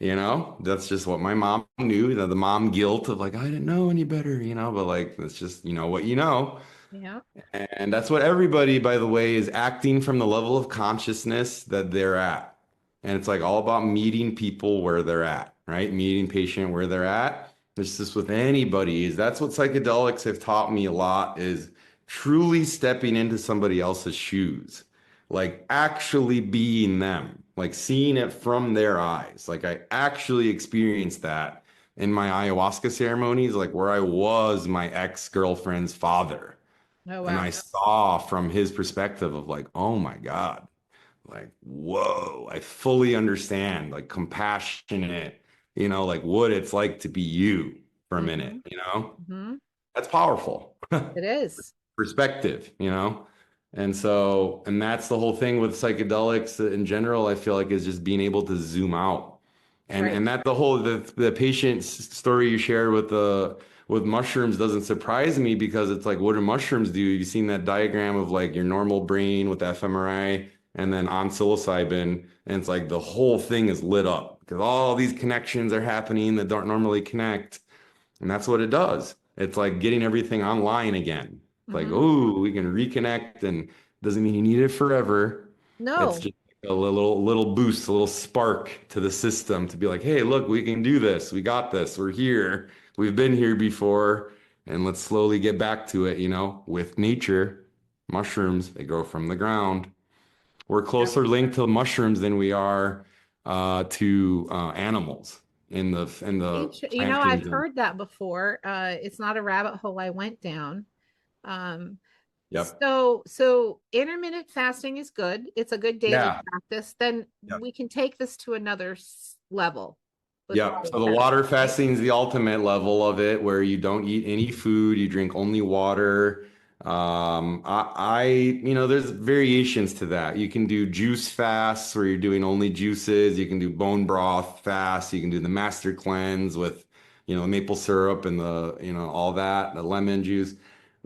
That's just what my mom knew, the mom guilt of like, I didn't know any better, but like, it's just, what you know. Yeah. And that's what everybody, by the way, is acting from the level of consciousness that they're at. And it's like all about meeting people where they're at, right? Meeting patient where they're at. It's just with anybody. That's what psychedelics have taught me a lot is truly stepping into somebody else's shoes, like actually being them, like seeing it from their eyes. Like I actually experienced that in my ayahuasca ceremonies, like where I was my ex-girlfriend's father Oh, and wow. I saw from his perspective of like, oh my God, like, whoa, I fully understand, like compassionate, like what it's like to be you for a minute, Mm-hmm. Mm-hmm. That's powerful. It is. Perspective. And so, and that's the whole thing with psychedelics in general, I feel like is just being able to zoom out. And Right. and that the patient story you shared with mushrooms doesn't surprise me because it's like, what do mushrooms do? You've seen that diagram of like your normal brain with fMRI and then on psilocybin, and it's like the whole thing is lit up because all these connections are happening that don't normally connect. And that's what it does. It's like getting everything online again. It's like, Mm-hmm. oh, we can reconnect and doesn't mean you need it forever. It's No. just a little boost, a little spark to the system to be like, hey, look, we can do this. We got this. We're here. We've been here before. And let's slowly get back to it, with nature. Mushrooms, they grow from the ground. We're Yep. closer linked to mushrooms than we are to animals in the plant I've kingdom. heard that before. It's not a rabbit hole I went down. Um, Yep. so intermittent fasting is good. It's a good daily Yeah. practice. Then Yep. we can take this to another level. with Yeah. water So the fast, water right? fasting is the ultimate level of it, where you don't eat any food, you drink only water. There's variations to that. You can do juice fasts where you're doing only juices. You can do bone broth fast. You can do the master cleanse with, maple syrup and all that, the lemon juice.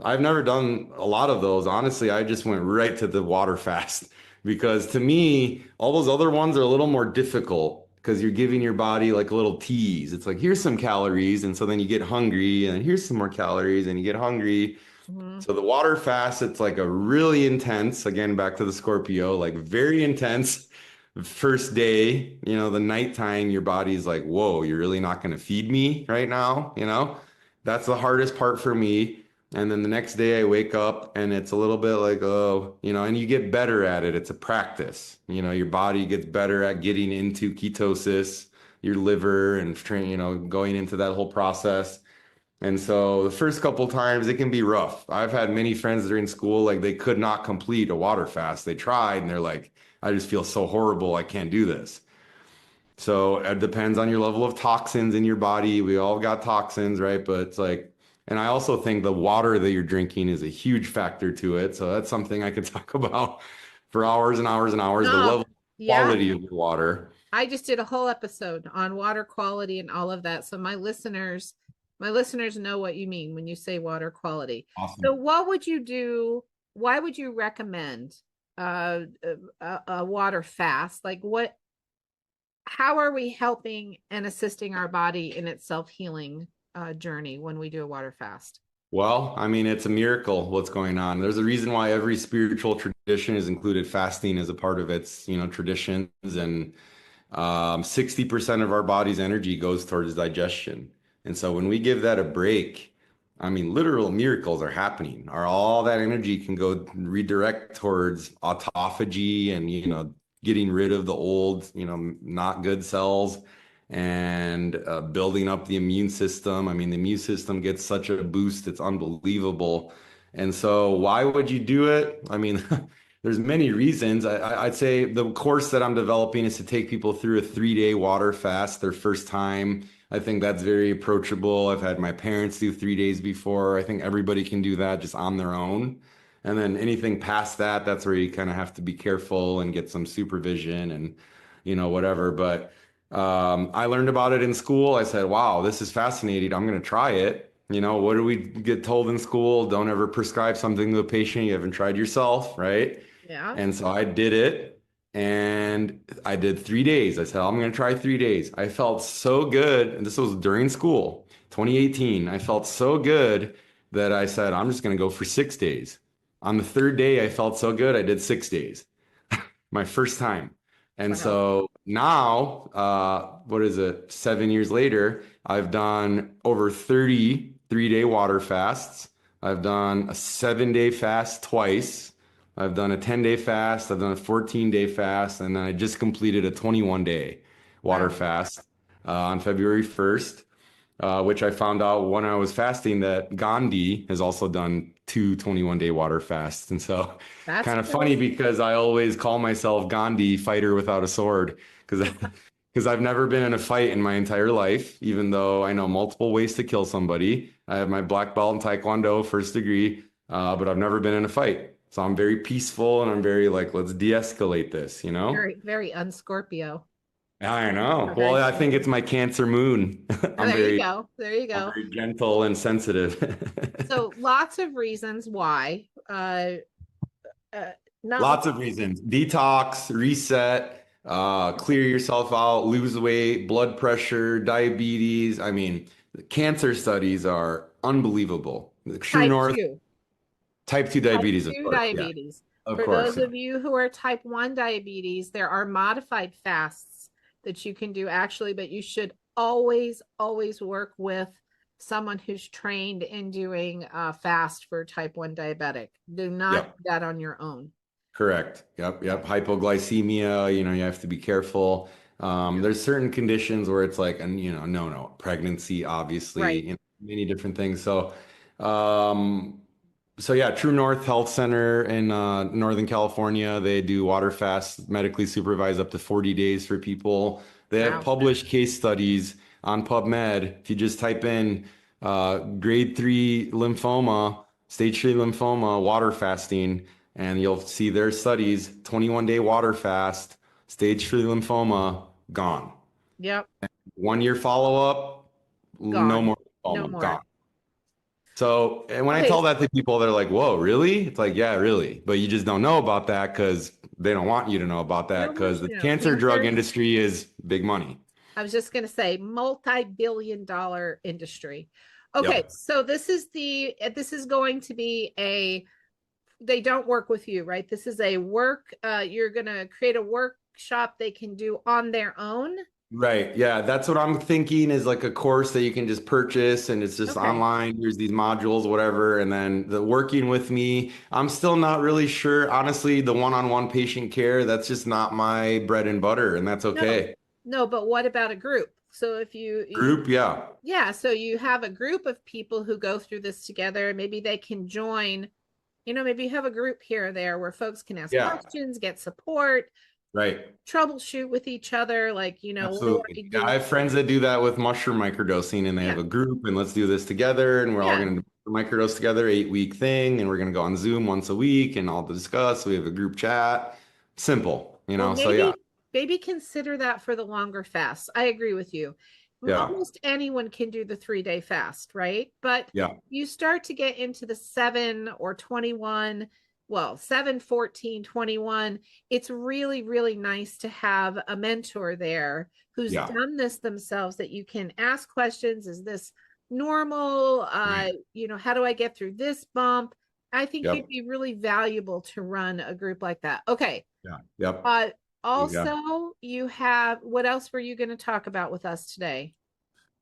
I've never done a lot of those. Honestly, I just went right to the water fast because to me, all those other ones are a little more difficult because you're giving your body like a little tease. It's like, here's some calories. And so then you get hungry, and here's some more calories, and you get hungry. Hmm. So the water fast, it's like a really intense, again, back to the Scorpio, like very intense first day, the nighttime, your body's like, whoa, you're really not going to feed me right now, That's the hardest part for me. And then the next day I wake up and it's a little bit like, oh, and you get better at it. It's a practice. Your body gets better at getting into ketosis, your liver and going into that whole process. And so the first couple times it can be rough. I've had many friends that are in school, like they could not complete a water fast. They tried and they're like, I just feel so horrible. I can't do this. So it depends on your level of toxins in your body. We all got toxins, right? But it's like, and I also think the water that you're drinking is a huge factor to it. So that's something I could talk about for hours and hours and hours, the Oh, level of yeah. quality of your water. I just did a whole episode on water quality and all of that. So my listeners know what you mean when you say water quality. So Awesome. what would you do? Why would you recommend uh, a water fast? Like how are we helping and assisting our body in its self-healing journey when we do a water fast? Well, I mean, it's a miracle what's going on. There's a reason why every spiritual tradition has included fasting as a part of its, traditions. And 60% of our body's energy goes towards digestion. And so when we give that a break, I mean, literal miracles are happening. All that energy can go redirect towards autophagy and, getting rid of the old, not good cells and building up the immune system. I mean, the immune system gets such a boost, it's unbelievable. And so, why would you do it? I mean, there's many reasons. I'd say the course that I'm developing is to take people through a 3-day water fast their first time. I think that's very approachable. I've had my parents do 3 days before. I think everybody can do that just on their own. And then anything past that, that's where you kind of have to be careful and get some supervision and, whatever. But I learned about it in school. I said, wow, this is fascinating. I'm going to try it. What do we get told in school? Don't ever prescribe something to a patient you haven't tried yourself, right? Yeah. And so I did it and I did 3 days. I said, I'm going to try 3 days. I felt so good. And this was during school, 2018. I felt so good that I said, I'm just going to go for 6 days. On the third day, I felt so good. I did 6 days, my first time. And Wow. so now, what is it, 7 years later, I've done over 30 3-day water fasts. I've done a 7-day fast twice. I've done a 10-day fast. I've done a 14-day fast. And then I just completed a 21-day water Wow. fast on February 1st, which I found out when I was fasting that Gandhi has also done two 21-day water fasts. And so That's kind of funny cool. because I always call myself Gandhi, fighter without a sword, because because I've never been in a fight in my entire life, even though I know multiple ways to kill somebody. I have my black belt in Taekwondo, first degree, but I've never been in a fight. So I'm very peaceful and I'm very like, let's de-escalate this. Very, very unscorpio. I know. Well, Very I think Scorpio. it's my Cancer moon. Oh, I'm there you very, go. There you I'm go. very gentle and sensitive. So lots of reasons why. Uh, not Lots of reasons. Detox, reset, clear yourself out, lose weight, blood pressure, diabetes. I mean, the cancer studies are unbelievable. The True type North, 2. type 2 Type diabetes, of 2 course. Yeah, diabetes. of For those course. Yeah. of you who are type 1 diabetes, there are modified fasts that you can do actually, but you should always, always work with someone who's trained in doing fast for type 1 diabetic. Do not Yep. do that on your own. Correct. Yep. Yep. Hypoglycemia, you have to be careful. There's certain conditions where it's like, and no, pregnancy, obviously, Right. many different things. Um, so yeah, True North Health Center in Northern California, they do water fasts, medically supervised up to 40 days for people. They have Wow. published case studies on PubMed. If you just type in grade 3 lymphoma, stage 3 lymphoma, water fasting, and you'll see their studies, 21-day water fast, stage 3 lymphoma, gone. Yep. 1 year follow-up, no Gone. more No lymphoma, more. gone. So, and when I Okay. tell that to people, they're like, whoa, really? It's like, yeah, really. But you just don't know about that because they don't want you to know about They that don't want because the you to know. cancer drug Cancer, industry is big money. I was just going to say multi-billion-dollar industry. Okay, Yep. so this is going to be a they don't work with you, right? This is a work you're going to create a workshop they can do on their own. Right. Yeah. That's what I'm thinking is like a course that you can just purchase and it's just Okay. online. Here's these modules, whatever. And then the working with me, I'm still not really sure. Honestly, the one-on-one patient care, that's just not my bread and butter, and that's No. okay. No, but what about a group? So if Group, yeah. yeah, so you have a group of people who go through this together, maybe they can join, maybe you have a group here or there where folks can ask Yeah. questions, get support, Right. troubleshoot with each other, like, what do Absolutely. I Yeah, I do? have friends that do that with mushroom microdosing and they have Yeah. a group and let's do this together and we're all Yeah. going to microdose together, 8 week thing, and we're going to go on Zoom once a week and all discuss. We have a group chat. Simple, Well, so yeah. maybe consider that for the longer fast. I agree with you. Yeah. Almost anyone can do the 3-day fast, right? But Yeah. you start to get into the 7 or 21, well, 7, 14, 21. It's really, really nice to have a mentor there who's Yeah. done this themselves that you can ask questions. Is this normal? Right. How do I get through this bump? I think you'd Yep. be really valuable to run a group like that. Okay. Yeah. Yep. Uh, Yeah. Also, what else were you going to talk about with us today?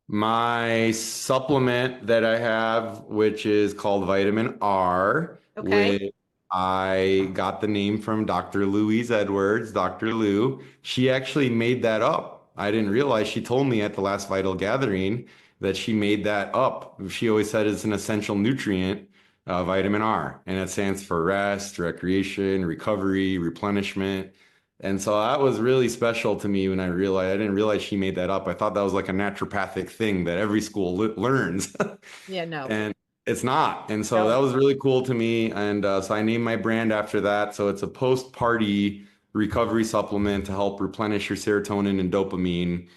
My supplement that I have, which is called vitamin R, Okay. which I got the name from Dr. Louise Edwards, Dr. Lou. She actually made that up. I didn't realize she told me at the last Vital Gathering that she made that up. She always said it's an essential nutrient, vitamin R, and it stands for rest, recreation, recovery, replenishment. And so that was really special to me when I didn't realize she made that up. I thought that was like a naturopathic thing that every school learns. Yeah, no, And it's not. And so that no. was really cool to me. And so I named my brand after that. So it's a post-party recovery supplement to help replenish your serotonin and dopamine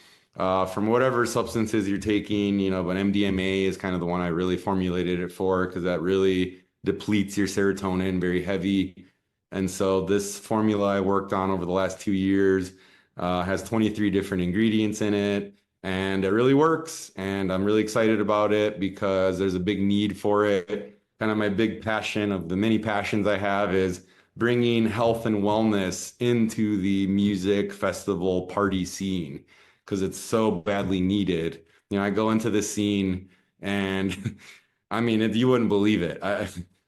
from whatever substances you're taking, but MDMA is kind of the one I really formulated it for because that really depletes your serotonin very heavy. And so this formula I worked on over the last 2 years has 23 different ingredients in it, and it really works. And I'm really excited about it because there's a big need for it. Kind of my big passion of the many passions I have is bringing health and wellness into the music festival party scene because it's so badly needed. I go into the scene and I mean, if you wouldn't believe it,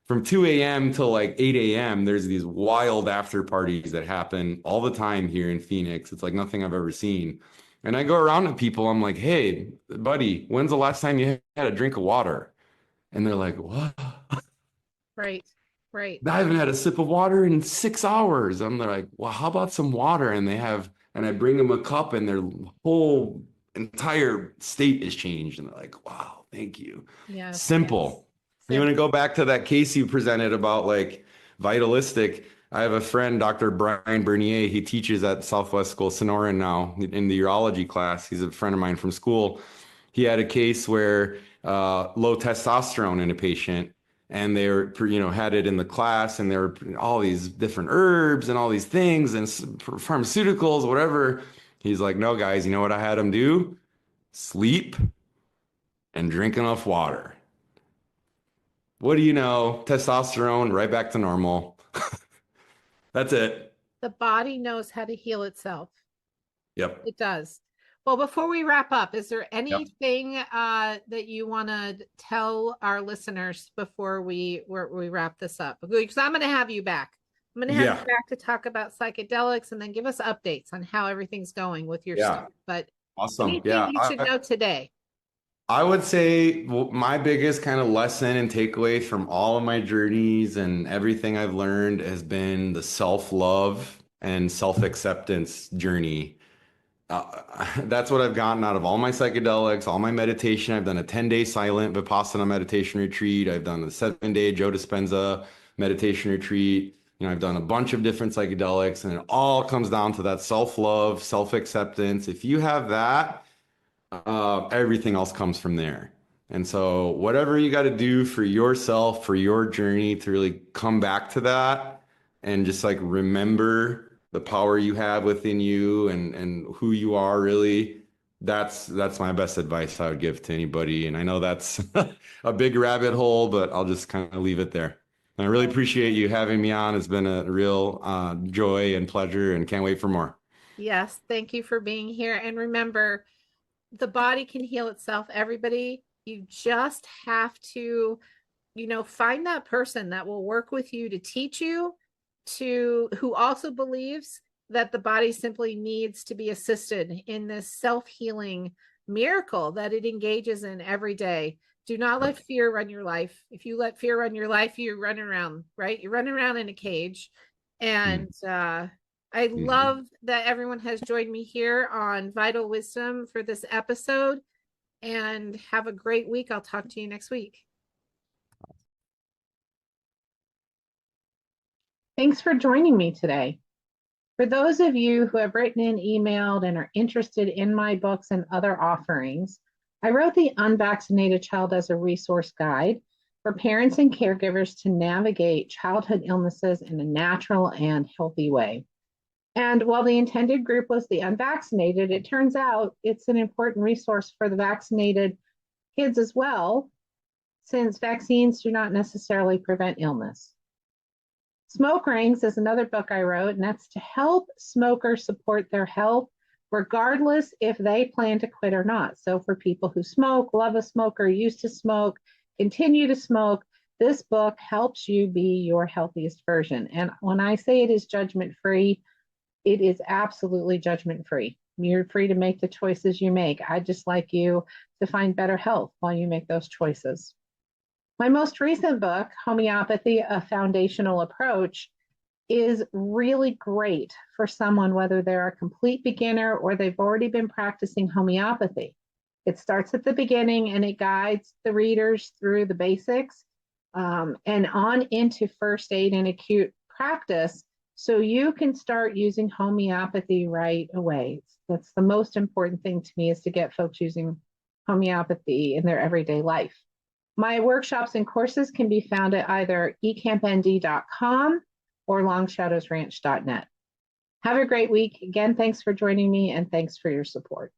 from 2 a.m. till like 8 a.m., there's these wild after parties that happen all the time here in Phoenix. It's like nothing I've ever seen. And I go around to people, I'm like, hey, buddy, when's the last time you had a drink of water? And they're like, what? Right, right. I haven't had a sip of water in 6 hours. I'm like, well, how about some water? And I bring them a cup and their whole entire state is changed. And they're like, wow, thank you. Yes, Simple. You want to simple. go back to that case you presented about like vitalistic? I have a friend, Dr. Brian Bernier. He teaches at Southwest School Sonoran now in the urology class. He's a friend of mine from school. He had a case where low testosterone in a patient, and they were, had it in the class, and there were all these different herbs and all these things and pharmaceuticals, whatever. He's like, no, guys, you know what I had him do? Sleep and drink enough water. What do you know? Testosterone right back to normal. That's it. The body knows how to heal itself. Yep. It does. Well, before we wrap up, is there Yep. anything that you want to tell our listeners before we wrap this up? Because I'm going to have you back. I'm going to have Yeah. you back to talk about psychedelics and then give us updates on how everything's going with your Yeah. stuff. But Awesome. anything Yeah. you should know today? I would say my biggest kind of lesson and takeaway from all of my journeys and everything I've learned has been the self-love and self-acceptance journey. That's what I've gotten out of all my psychedelics, all my meditation. I've done a 10-day silent Vipassana meditation retreat. I've done a 7-day Joe Dispenza meditation retreat. I've done a bunch of different psychedelics, and it all comes down to that self-love, self-acceptance. If you have that, everything else comes from there. And so whatever you got to do for yourself, for your journey to really come back to that and just like remember the power you have within you and who you are really, that's my best advice I would give to anybody. And I know that's a big rabbit hole, but I'll just kind of leave it there. And I really appreciate you having me on. It's been a real joy and pleasure, and can't wait for more. Yes, thank you for being here. And remember, the body can heal itself, everybody. You just have to, find that person that will work with you to teach you, who also believes that the body simply needs to be assisted in this self-healing miracle that it engages in every day. Do not let fear run your life. If you let fear run your life, you run around, right? You're running around in a cage. And I love that everyone has joined me here on Vital Wisdom for this episode, and have a great week. I'll talk to you next week. Thanks for joining me today. For those of you who have written and emailed and are interested in my books and other offerings, I wrote The Unvaccinated Child as a resource guide for parents and caregivers to navigate childhood illnesses in a natural and healthy way. And while the intended group was the unvaccinated, it turns out it's an important resource for the vaccinated kids as well, since vaccines do not necessarily prevent illness. Smoke Rings is another book I wrote, and that's to help smokers support their health, regardless if they plan to quit or not. So for people who smoke, love a smoker, used to smoke, continue to smoke, this book helps you be your healthiest version. And when I say it is judgment-free, it is absolutely judgment-free. You're free to make the choices you make. I'd just like you to find better health while you make those choices. My most recent book, Homeopathy, A Foundational Approach, is really great for someone, whether they're a complete beginner or they've already been practicing homeopathy. It starts at the beginning and it guides the readers through the basics and on into first aid and acute practice, so you can start using homeopathy right away. That's the most important thing to me, is to get folks using homeopathy in their everyday life. My workshops and courses can be found at either ecampnd.com or longshadowsranch.net. Have a great week. Again, thanks for joining me, and thanks for your support.